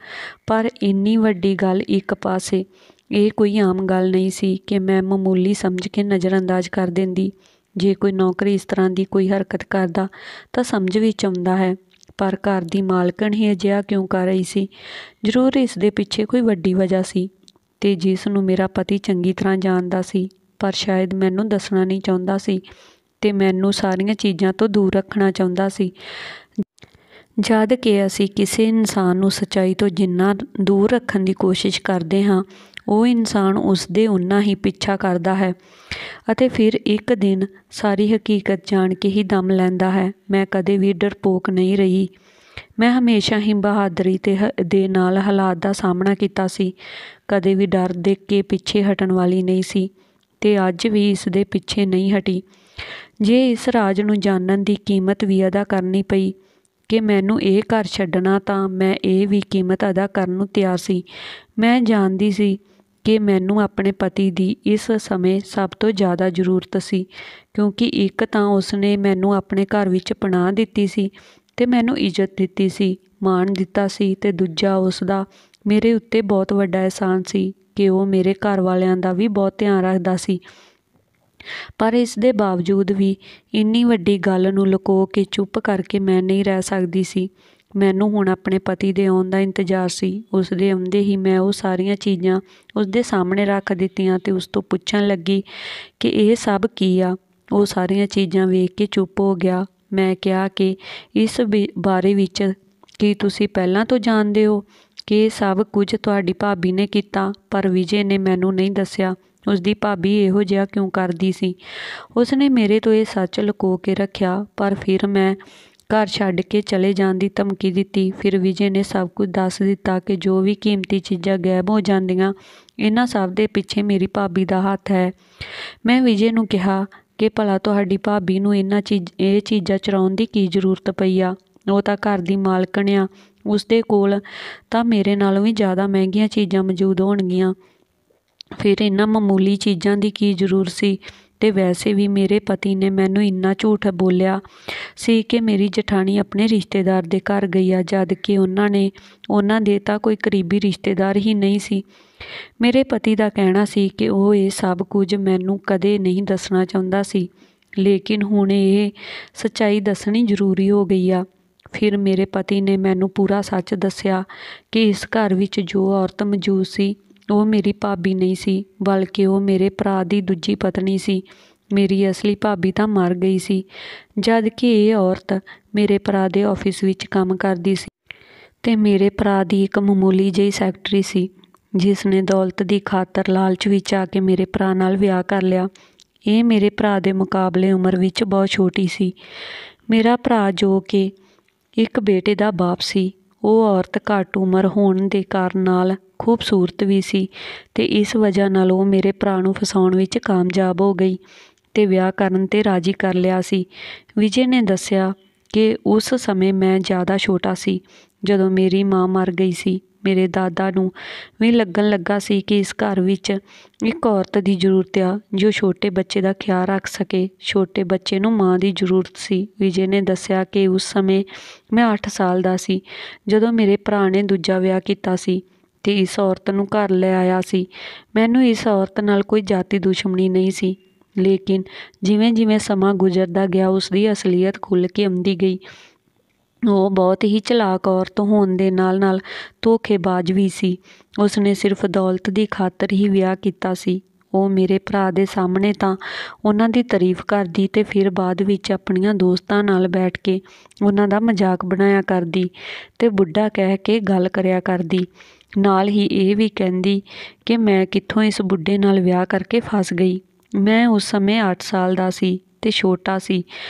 ਪਰ ਇੰਨੀ ਵੱਡੀ ਗੱਲ ਇੱਕ ਪਾਸੇ। ਇਹ ਕੋਈ ਆਮ ਗੱਲ ਨਹੀਂ ਸੀ ਕਿ ਮੈਂ ਮਾਮੂਲੀ ਸਮਝ ਕੇ ਨਜ਼ਰਅੰਦਾਜ਼ ਕਰ ਦਿੰਦੀ। ਜੇ ਕੋਈ ਨੌਕਰ ਇਸ ਤਰ੍ਹਾਂ ਦੀ ਕੋਈ ਹਰਕਤ ਕਰਦਾ ਤਾਂ ਸਮਝ ਵਿੱਚ ਆਉਂਦਾ ਹੈ, ਪਰ ਘਰ ਦੀ ਮਾਲਕਣ ਹੀ ਅਜਿਹਾ ਕਿਉਂ ਕਰ ਰਹੀ ਸੀ? ਜ਼ਰੂਰ ਇਸ ਦੇ ਪਿੱਛੇ ਕੋਈ ਵੱਡੀ ਵਜ੍ਹਾ ਸੀ ਅਤੇ ਜਿਸ ਨੂੰ ਮੇਰਾ ਪਤੀ ਚੰਗੀ ਤਰ੍ਹਾਂ ਜਾਣਦਾ ਸੀ, ਪਰ ਸ਼ਾਇਦ ਮੈਨੂੰ ਦੱਸਣਾ ਨਹੀਂ ਚਾਹੁੰਦਾ ਸੀ ਅਤੇ ਮੈਨੂੰ ਸਾਰੀਆਂ ਚੀਜ਼ਾਂ ਤੋਂ ਦੂਰ ਰੱਖਣਾ ਚਾਹੁੰਦਾ ਸੀ। ਜਦ ਕਿ ਅਸੀਂ ਕਿਸੇ ਇਨਸਾਨ ਨੂੰ ਸੱਚਾਈ ਤੋਂ ਜਿੰਨਾ ਦੂਰ ਰੱਖਣ ਦੀ ਕੋਸ਼ਿਸ਼ ਕਰਦੇ ਹਾਂ, ਉਹ ਇਨਸਾਨ ਉਸ ਦੇ ਓਨਾ ਹੀ ਪਿੱਛਾ ਕਰਦਾ ਹੈ ਅਤੇ ਫਿਰ ਇੱਕ ਦਿਨ ਸਾਰੀ ਹਕੀਕਤ ਜਾਣ ਕੇ ਹੀ ਦਮ ਲੈਂਦਾ ਹੈ। ਮੈਂ ਕਦੇ ਵੀ ਡਰਪੋਕ ਨਹੀਂ ਰਹੀ। ਮੈਂ ਹਮੇਸ਼ਾ ਹੀ ਬਹਾਦਰੀ ਦੇ ਨਾਲ ਹਾਲਾਤ ਦਾ ਸਾਹਮਣਾ ਕੀਤਾ ਸੀ। ਕਦੇ ਵੀ ਡਰ ਦੇਖ ਕੇ ਪਿੱਛੇ ਹਟਣ ਵਾਲੀ ਨਹੀਂ ਸੀ ਅਤੇ ਅੱਜ ਵੀ ਇਸ ਦੇ ਪਿੱਛੇ ਨਹੀਂ ਹਟੀ। ਜੇ ਇਸ ਰਾਜ ਨੂੰ ਜਾਣਨ ਦੀ ਕੀਮਤ ਵੀ ਅਦਾ ਕਰਨੀ ਪਈ ਕਿ ਮੈਨੂੰ ਇਹ ਘਰ ਛੱਡਣਾ, ਤਾਂ ਮੈਂ ਇਹ ਵੀ ਕੀਮਤ ਅਦਾ ਕਰਨ ਨੂੰ ਤਿਆਰ ਸੀ। ਮੈਂ ਜਾਣਦੀ ਸੀ ਕਿ ਮੈਨੂੰ ਆਪਣੇ ਪਤੀ ਦੀ ਇਸ ਸਮੇਂ ਸਭ ਤੋਂ ਜ਼ਿਆਦਾ ਜ਼ਰੂਰਤ ਸੀ, ਕਿਉਂਕਿ ਇੱਕ ਤਾਂ ਉਸਨੇ ਮੈਨੂੰ ਆਪਣੇ ਘਰ ਵਿੱਚ ਪਨਾਹ ਦਿੱਤੀ ਸੀ ਅਤੇ ਮੈਨੂੰ ਇੱਜ਼ਤ ਦਿੱਤੀ ਸੀ, ਮਾਣ ਦਿੱਤਾ ਸੀ, ਅਤੇ ਦੂਜਾ ਉਸਦਾ ਮੇਰੇ ਉੱਤੇ ਬਹੁਤ ਵੱਡਾ ਅਹਿਸਾਨ ਸੀ ਕਿ ਉਹ ਮੇਰੇ ਘਰ ਵਾਲਿਆਂ ਦਾ ਵੀ ਬਹੁਤ ਧਿਆਨ ਰੱਖਦਾ ਸੀ। ਪਰ ਇਸ ਦੇ ਬਾਵਜੂਦ ਵੀ ਇੰਨੀ ਵੱਡੀ ਗੱਲ ਨੂੰ ਲੁਕੋ ਕੇ ਚੁੱਪ ਕਰਕੇ ਮੈਂ ਨਹੀਂ ਰਹਿ ਸਕਦੀ ਸੀ। ਮੈਨੂੰ ਹੁਣ ਆਪਣੇ ਪਤੀ ਦੇ ਆਉਣ ਦਾ ਇੰਤਜ਼ਾਰ ਸੀ। ਉਸ ਦੇ ਆਉਂਦੇ ਹੀ ਮੈਂ ਉਹ ਸਾਰੀਆਂ ਚੀਜ਼ਾਂ ਉਸ ਦੇ ਸਾਹਮਣੇ ਰੱਖ ਦਿੱਤੀਆਂ ਅਤੇ ਉਸ ਤੋਂ ਪੁੱਛਣ ਲੱਗੀ ਕਿ ਇਹ ਸਭ ਕੀ ਆ? ਉਹ ਸਾਰੀਆਂ ਚੀਜ਼ਾਂ ਵੇਖ ਕੇ ਚੁੱਪ ਹੋ ਗਿਆ। ਮੈਂ ਕਿਹਾ ਕਿ ਇਸ ਬਾਰੇ ਵਿੱਚ ਕੀ ਤੁਸੀਂ ਪਹਿਲਾਂ ਤੋਂ ਜਾਣਦੇ ਹੋ ਕਿ ਇਹ ਸਭ ਕੁਝ ਤੁਹਾਡੀ ਭਾਬੀ ਨੇ ਕੀਤਾ? ਪਰ ਵਿਜੇ ਨੇ ਮੈਨੂੰ ਨਹੀਂ ਦੱਸਿਆ ਉਸਦੀ ਭਾਬੀ ਇਹੋ ਜਿਹਾ ਕਿਉਂ ਕਰਦੀ ਸੀ। ਉਸਨੇ ਮੇਰੇ ਤੋਂ ਇਹ ਸੱਚ ਲੁਕੋ ਕੇ ਰੱਖਿਆ, ਪਰ ਫਿਰ ਮੈਂ ਘਰ ਛੱਡ ਕੇ ਚਲੇ ਜਾਣ ਦੀ ਧਮਕੀ ਦਿੱਤੀ। ਫਿਰ ਵਿਜੇ ਨੇ ਸਭ ਕੁਝ ਦੱਸ ਦਿੱਤਾ ਕਿ ਜੋ ਵੀ ਕੀਮਤੀ ਚੀਜ਼ਾਂ ਗਾਇਬ ਹੋ ਜਾਂਦੀਆਂ, ਇਹਨਾਂ ਸਭ ਦੇ ਪਿੱਛੇ ਮੇਰੀ ਭਾਬੀ ਦਾ ਹੱਥ ਹੈ। ਮੈਂ ਵਿਜੇ ਨੂੰ ਕਿਹਾ ਕਿ ਭਲਾ ਤੁਹਾਡੀ ਭਾਬੀ ਨੂੰ ਇਹ ਚੀਜ਼ਾਂ ਚੁਰਾਉਣ ਦੀ ਕੀ ਜ਼ਰੂਰਤ ਪਈ ਆ? ਉਹ ਤਾਂ ਘਰ ਦੀ ਮਾਲਕਣ ਆ, ਉਸਦੇ ਕੋਲ ਤਾਂ ਮੇਰੇ ਨਾਲੋਂ ਵੀ ਜ਼ਿਆਦਾ ਮਹਿੰਗੀਆਂ ਚੀਜ਼ਾਂ ਮੌਜੂਦ ਹੋਣਗੀਆਂ। ਫਿਰ ਇਹਨਾਂ ਮਾਮੂਲੀ ਚੀਜ਼ਾਂ ਦੀ ਕੀ ਜ਼ਰੂਰਤ ਸੀ? ਅਤੇ ਵੈਸੇ ਵੀ ਮੇਰੇ ਪਤੀ ਨੇ ਮੈਨੂੰ ਇੰਨਾ ਝੂਠ ਬੋਲਿਆ ਸੀ ਕਿ ਮੇਰੀ ਜਠਾਣੀ ਆਪਣੇ ਰਿਸ਼ਤੇਦਾਰ ਦੇ ਘਰ ਗਈ ਆ, ਜਦ ਕਿ ਉਹਨਾਂ ਦੇ ਤਾਂ ਕੋਈ ਕਰੀਬੀ ਰਿਸ਼ਤੇਦਾਰ ਹੀ ਨਹੀਂ ਸੀ। ਮੇਰੇ ਪਤੀ ਦਾ ਕਹਿਣਾ ਸੀ ਕਿ ਉਹ ਇਹ ਸਭ ਕੁਝ ਮੈਨੂੰ ਕਦੇ ਨਹੀਂ ਦੱਸਣਾ ਚਾਹੁੰਦਾ ਸੀ, ਲੇਕਿਨ ਹੁਣ ਇਹ ਸੱਚਾਈ ਦੱਸਣੀ ਜ਼ਰੂਰੀ ਹੋ ਗਈ ਆ। ਫਿਰ ਮੇਰੇ ਪਤੀ ਨੇ ਮੈਨੂੰ ਪੂਰਾ ਸੱਚ ਦੱਸਿਆ ਕਿ ਇਸ ਘਰ ਵਿੱਚ ਜੋ ਔਰਤ ਮੌਜੂਦ ਸੀ ਉਹ ਮੇਰੀ ਭਾਬੀ ਨਹੀਂ ਸੀ, ਬਲਕਿ ਉਹ ਮੇਰੇ ਭਰਾ ਦੀ ਦੂਜੀ ਪਤਨੀ ਸੀ। ਮੇਰੀ ਅਸਲੀ ਭਾਬੀ ਤਾਂ ਮਰ ਗਈ ਸੀ, ਜਦ ਕਿ ਇਹ ਔਰਤ ਮੇਰੇ ਭਰਾ ਦੇ ਆਫਿਸ ਵਿੱਚ ਕੰਮ ਕਰਦੀ ਸੀ ਅਤੇ ਮੇਰੇ ਭਰਾ ਦੀ ਇੱਕ ਮਾਮੂਲੀ ਜਿਹੀ ਸੈਕਟਰੀ ਸੀ, ਜਿਸ ਨੇ ਦੌਲਤ ਦੀ ਖਾਤਰ ਲਾਲਚ ਵਿੱਚ ਆ ਕੇ ਮੇਰੇ ਭਰਾ ਨਾਲ ਵਿਆਹ ਕਰ ਲਿਆ। ਇਹ ਮੇਰੇ ਭਰਾ ਦੇ ਮੁਕਾਬਲੇ ਉਮਰ ਵਿੱਚ ਬਹੁਤ ਛੋਟੀ ਸੀ। ਮੇਰਾ ਭਰਾ, ਜੋ ਕਿ ਇੱਕ ਬੇਟੇ ਦਾ ਬਾਪ ਸੀ, ਉਹ ਔਰਤ ਘੱਟ ਉਮਰ ਹੋਣ ਦੇ ਕਾਰਨ ਨਾਲ ਖੂਬਸੂਰਤ ਵੀ ਸੀ ਅਤੇ ਇਸ ਵਜ੍ਹਾ ਨਾਲ ਉਹ ਮੇਰੇ ਭਰਾ ਨੂੰ ਫਸਾਉਣ ਵਿੱਚ ਕਾਮਯਾਬ ਹੋ ਗਈ ਅਤੇ ਵਿਆਹ ਕਰਨ 'ਤੇ ਰਾਜ਼ੀ ਕਰ ਲਿਆ ਸੀ। ਵਿਜੇ ਨੇ ਦੱਸਿਆ ਕਿ ਉਸ ਸਮੇਂ ਮੈਂ ਜ਼ਿਆਦਾ ਛੋਟਾ ਸੀ ਜਦੋਂ ਮੇਰੀ ਮਾਂ ਮਰ ਗਈ ਸੀ। ਮੇਰੇ ਦਾਦਾ ਨੂੰ ਵੀ ਲੱਗਣ ਲੱਗਾ ਸੀ ਕਿ ਇਸ ਘਰ ਵਿੱਚ ਇੱਕ ਔਰਤ ਦੀ ਜ਼ਰੂਰਤ ਆ ਜੋ ਛੋਟੇ ਬੱਚੇ ਦਾ ਖਿਆਲ ਰੱਖ ਸਕੇ। ਛੋਟੇ ਬੱਚੇ ਨੂੰ ਮਾਂ ਦੀ ਜ਼ਰੂਰਤ ਸੀ। ਵਿਜੇ ਨੇ ਦੱਸਿਆ ਕਿ ਉਸ ਸਮੇਂ ਮੈਂ 8 ਸਾਲ ਦਾ ਸੀ ਜਦੋਂ ਮੇਰੇ ਭਰਾ ਨੇ ਦੂਜਾ ਵਿਆਹ ਕੀਤਾ ਸੀ ਅਤੇ ਇਸ ਔਰਤ ਨੂੰ ਘਰ ਲੈ ਆਇਆ ਸੀ। ਮੈਨੂੰ ਇਸ ਔਰਤ ਨਾਲ ਕੋਈ ਜਾਤੀ ਦੁਸ਼ਮਣੀ ਨਹੀਂ ਸੀ, ਲੇਕਿਨ ਜਿਵੇਂ ਜਿਵੇਂ ਸਮਾਂ ਗੁਜ਼ਰਦਾ ਗਿਆ ਉਸਦੀ ਅਸਲੀਅਤ ਖੁੱਲ੍ਹ ਕੇ ਆਉਂਦੀ ਗਈ। ਉਹ ਬਹੁਤ ਹੀ ਚਲਾਕ ਔਰਤ ਹੋਣ ਦੇ ਨਾਲ ਨਾਲ ਧੋਖੇਬਾਜ਼ ਵੀ ਸੀ। ਉਸਨੇ ਸਿਰਫ ਦੌਲਤ ਦੀ ਖਾਤਰ ਹੀ ਵਿਆਹ ਕੀਤਾ ਸੀ। ਉਹ ਮੇਰੇ ਭਰਾ ਦੇ ਸਾਹਮਣੇ ਤਾਂ ਉਹਨਾਂ ਦੀ ਤਾਰੀਫ ਕਰਦੀ ਅਤੇ ਫਿਰ ਬਾਅਦ ਵਿੱਚ ਆਪਣੀਆਂ ਦੋਸਤਾਂ ਨਾਲ ਬੈਠ ਕੇ ਉਹਨਾਂ ਦਾ ਮਜ਼ਾਕ ਬਣਾਇਆ ਕਰਦੀ ਅਤੇ ਬੁੱਢਾ ਕਹਿ ਕੇ ਗੱਲ ਕਰਿਆ ਕਰਦੀ। ਨਾਲ ਹੀ ਇਹ ਵੀ ਕਹਿੰਦੀ ਕਿ ਮੈਂ ਕਿੱਥੋਂ ਇਸ ਬੁੱਢੇ ਨਾਲ ਵਿਆਹ ਕਰਕੇ ਫਸ ਗਈ। ਮੈਂ ਉਸ ਸਮੇਂ 8 ਸਾਲ ਦਾ ਸੀ ਤੇ ਛੋਟਾ ਸੀ,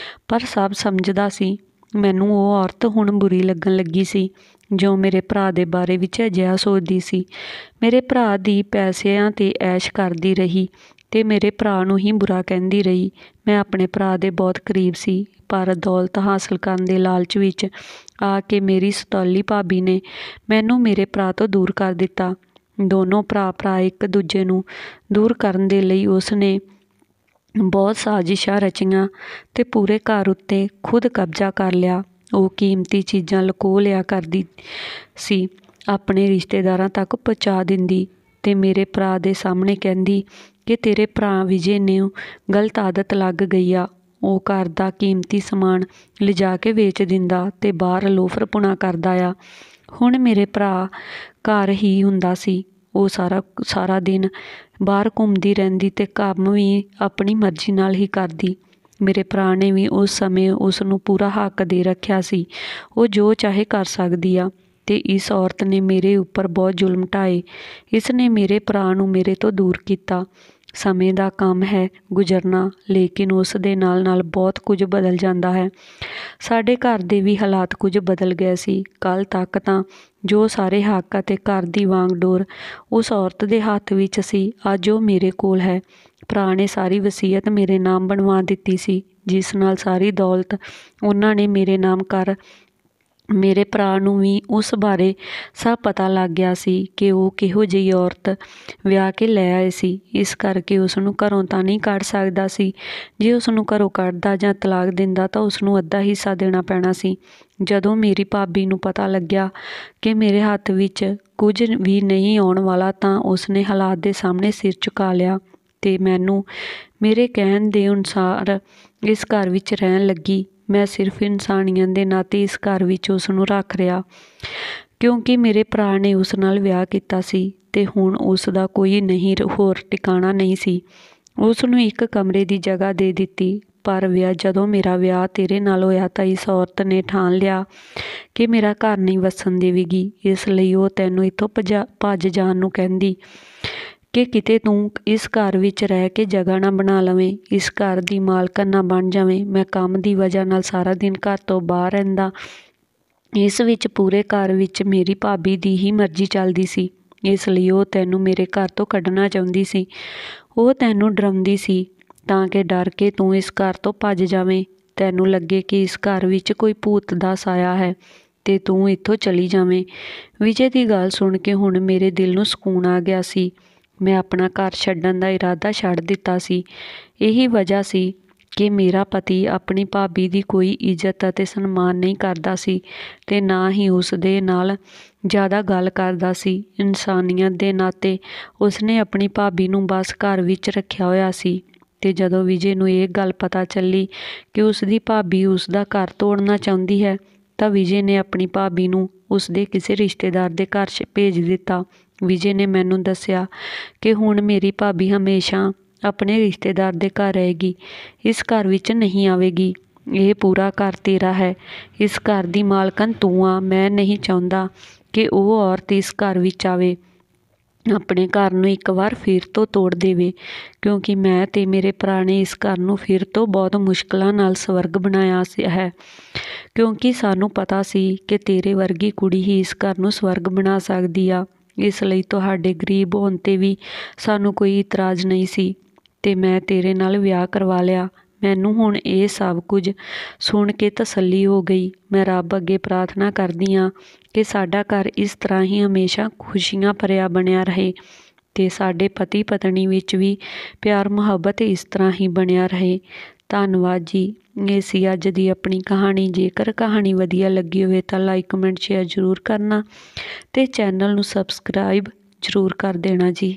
ਪਰ ਸਭ ਸਮਝਦਾ ਸੀ। ਮੈਨੂੰ ਉਹ ਔਰਤ ਹੁਣ ਬੁਰੀ ਲੱਗਣ ਲੱਗੀ ਸੀ ਜੋ ਮੇਰੇ ਭਰਾ ਦੇ ਬਾਰੇ ਵਿੱਚ ਅਜਿਹਾ ਸੋਚਦੀ ਸੀ। ਮੇਰੇ ਭਰਾ ਦੀ ਪੈਸਿਆਂ 'ਤੇ ਐਸ਼ ਕਰਦੀ ਰਹੀ ਤੇ ਮੇਰੇ ਭਰਾ ਨੂੰ ਹੀ ਬੁਰਾ ਕਹਿੰਦੀ ਰਹੀ। ਮੈਂ ਆਪਣੇ ਭਰਾ ਦੇ ਬਹੁਤ ਕਰੀਬ ਸੀ, ਪਰ ਦੌਲਤ ਹਾਸਲ ਕਰਨ ਦੇ ਲਾਲਚ ਵਿੱਚ ਆ ਕੇ ਮੇਰੀ ਸਤੌਲੀ ਭਾਬੀ ਨੇ ਮੈਨੂੰ ਮੇਰੇ ਭਰਾ ਤੋਂ ਦੂਰ ਕਰ ਦਿੱਤਾ। ਦੋਨੋਂ ਭਰਾ ਇੱਕ ਦੂਜੇ ਨੂੰ ਦੂਰ ਕਰਨ ਦੇ ਲਈ ਉਸ ਨੇ ਬਹੁਤ ਸਾਜ਼ਿਸ਼ਾਂ ਰਚੀਆਂ ਤੇ ਪੂਰੇ ਘਰ ਉੱਤੇ ਖੁਦ ਕਬਜ਼ਾ ਕਰ ਲਿਆ। ਉਹ ਕੀਮਤੀ ਚੀਜ਼ਾਂ ਲੁਕੋ ਲਿਆ ਕਰਦੀ ਸੀ, ਆਪਣੇ ਰਿਸ਼ਤੇਦਾਰਾਂ ਤੱਕ ਪਹੁੰਚਾ ਦਿੰਦੀ ਤੇ ਮੇਰੇ ਭਰਾ ਦੇ ਸਾਹਮਣੇ ਕਹਿੰਦੀ ਕਿ ਤੇਰੇ ਭਰਾ ਵਿਜੇ ਨੂੰ ਗਲਤ ਆਦਤ ਲੱਗ ਗਈ ਆ। ਉਹ ਘਰ ਦਾ ਕੀਮਤੀ ਸਮਾਨ ਲਿਜਾ ਕੇ ਵੇਚ ਦਿੰਦਾ ਤੇ ਬਾਹਰ ਲੋਫਰਪੁਣਾ ਕਰਦਾ ਆ। ਹੁਣ ਮੇਰੇ ਭਰਾ ਘਰ ਹੀ ਹੁੰਦਾ ਸੀ। ਉਹ ਸਾਰਾ ਦਿਨ ਬਾਹਰ ਘੁੰਮਦੀ ਰਹਿੰਦੀ ਤੇ ਕੰਮ ਵੀ ਆਪਣੀ ਮਰਜ਼ੀ ਨਾਲ ਹੀ ਕਰਦੀ। ਮੇਰੇ ਭਰਾ ਨੇ ਵੀ ਉਸ ਸਮੇਂ ਉਸ ਨੂੰ ਪੂਰਾ ਹੱਕ ਦੇ ਰੱਖਿਆ ਸੀ। ਉਹ ਜੋ ਚਾਹੇ ਕਰ ਸਕਦੀ ਆ ਤੇ ਇਸ ਔਰਤ ਨੇ ਮੇਰੇ ਉੱਪਰ ਬਹੁਤ ਜ਼ੁਲਮ ਢਾਏ। ਇਸ ਨੇ ਮੇਰੇ ਭਰਾ ਨੂੰ ਮੇਰੇ ਤੋਂ ਦੂਰ ਕੀਤਾ। ਸਮੇਂ ਦਾ ਕੰਮ ਹੈ ਗੁਜ਼ਰਨਾ, ਲੇਕਿਨ ਉਸ ਦੇ ਨਾਲ ਨਾਲ ਬਹੁਤ ਕੁਝ ਬਦਲ ਜਾਂਦਾ ਹੈ। ਸਾਡੇ ਘਰ ਦੇ ਵੀ ਹਾਲਾਤ ਕੁਝ ਬਦਲ ਗਏ ਸੀ। ਕੱਲ੍ਹ ਤੱਕ ਤਾਂ ਜੋ ਸਾਰੇ ਹੱਕ ਅਤੇ ਘਰ ਦੀ ਵਾਂਗਡੋਰ ਉਸ ਔਰਤ ਦੇ ਹੱਥ ਵਿੱਚ ਸੀ, ਅੱਜ ਉਹ ਮੇਰੇ ਕੋਲ ਹੈ। ਭਰਾ ਨੇ ਸਾਰੀ ਵਸੀਅਤ ਮੇਰੇ ਨਾਮ ਬਣਵਾ ਦਿੱਤੀ ਸੀ, ਜਿਸ ਨਾਲ ਸਾਰੀ ਦੌਲਤ ਉਹਨਾਂ ਨੇ ਮੇਰੇ ਨਾਮ ਕਰ। ਮੇਰੇ ਭਰਾ ਨੂੰ ਵੀ ਉਸ ਬਾਰੇ ਸਭ ਪਤਾ ਲੱਗ ਗਿਆ ਸੀ ਕਿ ਉਹ ਕਿਹੋ ਜਿਹੀ ਔਰਤ ਵਿਆਹ ਕੇ ਲੈ ਆਏ ਸੀ। ਇਸ ਕਰਕੇ ਉਸ ਨੂੰ ਘਰੋਂ ਤਾਂ ਨਹੀਂ ਕੱਢ ਸਕਦਾ ਸੀ। ਜੇ ਉਸ ਨੂੰ ਘਰੋਂ ਕੱਢਦਾ ਜਾਂ ਤਲਾਕ ਦਿੰਦਾ ਤਾਂ ਉਸ ਨੂੰ ਅੱਧਾ ਹਿੱਸਾ ਦੇਣਾ ਪੈਣਾ ਸੀ। ਜਦੋਂ ਮੇਰੀ ਭਾਬੀ ਨੂੰ ਪਤਾ ਲੱਗਿਆ ਕਿ ਮੇਰੇ ਹੱਥ ਵਿੱਚ ਕੁਝ ਵੀ ਨਹੀਂ ਆਉਣ ਵਾਲਾ ਤਾਂ ਉਸ ਨੇ ਹਾਲਾਤ ਦੇ ਸਾਹਮਣੇ ਸਿਰ ਝੁਕਾ ਲਿਆ ਤੇ ਮੈਨੂੰ ਮੇਰੇ ਕਹਿਣ ਦੇ ਅਨੁਸਾਰ ਇਸ ਘਰ ਵਿੱਚ ਰਹਿਣ ਲੱਗੀ। ਮੈਂ ਸਿਰਫ ਇਨਸਾਨੀਅਤ ਦੇ ਨਾਤੇ ਇਸ ਘਰ ਵਿੱਚ ਉਸ ਨੂੰ ਰੱਖ ਰਿਹਾ, ਕਿਉਂਕਿ ਮੇਰੇ ਭਰਾ ਨੇ ਉਸ ਨਾਲ ਵਿਆਹ ਕੀਤਾ ਸੀ ਤੇ ਹੁਣ ਉਸ ਦਾ ਕੋਈ ਨਹੀਂ ਹੋਰ ਟਿਕਾਣਾ ਨਹੀਂ ਸੀ। ਉਸ ਨੂੰ ਇੱਕ ਕਮਰੇ ਦੀ ਜਗ੍ਹਾ ਦੇ ਦਿੱਤੀ। ਪਰ ਜਦੋਂ ਮੇਰਾ ਵਿਆਹ ਤੇਰੇ ਨਾਲ ਹੋਇਆ ਤਾਂ ਇਸ ਔਰਤ ਨੇ ਠਾਣ ਲਿਆ ਕਿ ਮੇਰਾ ਘਰ ਨਹੀਂ ਵਸਣ ਦੇਵੇਗੀ। ਇਸ ਲਈ ਉਹ ਤੈਨੂੰ ਇੱਥੋਂ ਭੱਜ ਜਾਣ ਨੂੰ ਕਹਿੰਦੀ ਕਿ ਕਿਤੇ ਤੂੰ ਇਸ ਘਰ ਵਿੱਚ ਰਹਿ ਕੇ ਜਗ੍ਹਾ ਨਾ ਬਣਾ ਲਵੇਂ, ਇਸ ਘਰ ਦੀ ਮਾਲਕਣ ਨਾ ਬਣ ਜਾਵੇਂ। ਮੈਂ ਕੰਮ ਦੀ ਵਜ੍ਹਾ ਨਾਲ ਸਾਰਾ ਦਿਨ ਘਰ ਤੋਂ ਬਾਹਰ ਰਹਿੰਦਾ। ਇਸ ਵਿੱਚ ਪੂਰੇ ਘਰ ਵਿੱਚ ਮੇਰੀ ਭਾਬੀ ਦੀ ਹੀ ਮਰਜ਼ੀ ਚੱਲਦੀ ਸੀ। ਇਸ ਲਈ ਉਹ ਤੈਨੂੰ ਮੇਰੇ ਘਰ ਤੋਂ ਕੱਢਣਾ ਚਾਹੁੰਦੀ ਸੀ। ਉਹ ਤੈਨੂੰ ਡਰਾਉਂਦੀ ਸੀ ਤਾਂ ਕਿ ਡਰ ਕੇ ਤੂੰ ਇਸ ਘਰ ਤੋਂ ਭੱਜ ਜਾਵੇਂ। ਤੈਨੂੰ ਲੱਗੇ ਕਿ ਇਸ ਘਰ ਵਿੱਚ ਕੋਈ ਭੂਤ ਦਾ ਸਾਇਆ ਹੈ ਤੇ ਤੂੰ ਇੱਥੋਂ ਚਲੀ ਜਾਵੇਂ। ਵਿਜੇ ਦੀ ਗੱਲ ਸੁਣ ਕੇ ਹੁਣ ਮੇਰੇ ਦਿਲ ਨੂੰ ਸਕੂਨ ਆ ਗਿਆ ਸੀ। ਮੈਂ ਆਪਣਾ ਘਰ ਛੱਡਣ ਦਾ ਇਰਾਦਾ ਛੱਡ ਦਿੱਤਾ ਸੀ। ਇਹੀ ਵਜ੍ਹਾ ਸੀ ਕਿ ਮੇਰਾ ਪਤੀ ਆਪਣੀ ਭਾਬੀ ਦੀ ਕੋਈ ਇੱਜ਼ਤ ਅਤੇ ਸਨਮਾਨ ਨਹੀਂ ਕਰਦਾ ਸੀ ਤੇ ਨਾ ਹੀ ਉਸ ਦੇ ਨਾਲ ਜ਼ਿਆਦਾ ਗੱਲ ਕਰਦਾ ਸੀ। ਇਨਸਾਨੀਅਤ ਦੇ ਨਾਤੇ ਉਸਨੇ ਆਪਣੀ ਭਾਬੀ ਨੂੰ ਬਸ ਘਰ ਵਿੱਚ ਰੱਖਿਆ ਹੋਇਆ ਸੀ ਤੇ ਜਦੋਂ ਵਿਜੇ ਨੂੰ ਇਹ ਗੱਲ ਪਤਾ ਚੱਲੀ ਕਿ ਉਸ ਦੀ ਭਾਬੀ ਉਸ ਦਾ ਘਰ ਤੋੜਨਾ ਚਾਹੁੰਦੀ ਹੈ ਤਾਂ ਵਿਜੇ ਨੇ ਆਪਣੀ ਭਾਬੀ ਨੂੰ ਉਸ ਦੇ ਕਿਸੇ ਰਿਸ਼ਤੇਦਾਰ ਦੇ ਘਰ ਭੇਜ ਦਿੱਤਾ। ਵਿਜੇ ਨੇ ਮੈਨੂੰ ਦੱਸਿਆ ਕਿ ਹੁਣ ਮੇਰੀ ਭਾਬੀ ਹਮੇਸ਼ਾ ਆਪਣੇ ਰਿਸ਼ਤੇਦਾਰ ਦੇ ਘਰ ਰਹੇਗੀ, ਇਸ ਘਰ ਵਿੱਚ ਨਹੀਂ ਆਵੇਗੀ। ਇਹ ਪੂਰਾ ਘਰ ਤੇਰਾ ਹੈ, ਇਸ ਘਰ ਦੀ ਮਾਲਕਣ ਤੂੰ ਆ। ਮੈਂ ਨਹੀਂ ਚਾਹੁੰਦਾ ਕਿ ਉਹ ਔਰਤ ਇਸ ਘਰ ਵਿੱਚ ਆਵੇ, ਆਪਣੇ ਘਰ ਨੂੰ ਇੱਕ ਵਾਰ ਫਿਰ ਤੋਂ ਤੋੜ ਦੇਵੇ, ਕਿਉਂਕਿ ਮੈਂ ਤੇ ਮੇਰੇ ਭਰਾ ਨੇ ਇਸ ਘਰ ਨੂੰ ਫਿਰ ਤੋਂ ਬਹੁਤ ਮੁਸ਼ਕਲਾਂ ਨਾਲ ਸਵਰਗ ਬਣਾਇਆ ਹੈ, ਕਿਉਂਕਿ ਸਾਨੂੰ ਪਤਾ ਸੀ ਕਿ ਤੇਰੇ ਵਰਗੀ ਕੁੜੀ ਹੀ ਇਸ ਘਰ ਨੂੰ ਸਵਰਗ ਬਣਾ ਸਕਦੀ ਆ। ਇਸ ਲਈ ਤੁਹਾਡੇ ਗਰੀਬ ਹੋਣ 'ਤੇ ਵੀ ਸਾਨੂੰ ਕੋਈ ਇਤਰਾਜ਼ ਨਹੀਂ ਸੀ ਤੇ ਮੈਂ ਤੇਰੇ ਨਾਲ ਵਿਆਹ ਕਰਵਾ ਲਿਆ। ਮੈਨੂੰ ਹੁਣ ਇਹ ਸਭ ਕੁਝ ਸੁਣ ਕੇ ਤਸੱਲੀ ਹੋ ਗਈ। ਮੈਂ ਰੱਬ ਅੱਗੇ ਪ੍ਰਾਰਥਨਾ ਕਰਦੀ ਹਾਂ ਕਿ ਸਾਡਾ ਘਰ ਇਸ ਤਰ੍ਹਾਂ ਹੀ ਹਮੇਸ਼ਾ ਖੁਸ਼ੀਆਂ ਭਰਿਆ ਬਣਿਆ ਰਹੇ ਤੇ ਸਾਡੇ ਪਤੀ ਪਤਨੀ ਵਿੱਚ ਵੀ ਪਿਆਰ ਮੁਹੱਬਤ ਇਸ ਤਰ੍ਹਾਂ ਹੀ ਬਣਿਆ ਰਹੇ। ਧੰਨਵਾਦ ਜੀ। ਇਹ ਸੀ ਅੱਜ ਦੀ ਆਪਣੀ ਕਹਾਣੀ। ਜੇਕਰ ਕਹਾਣੀ ਵਧੀਆ ਲੱਗੀ ਹੋਵੇ ਤਾਂ ਲਾਈਕ, ਕਮੈਂਟ, ਸ਼ੇਅਰ ਜ਼ਰੂਰ ਕਰਨਾ ਤੇ ਚੈਨਲ ਨੂੰ ਸਬਸਕ੍ਰਾਈਬ ਜ਼ਰੂਰ ਕਰ ਦੇਣਾ ਜੀ।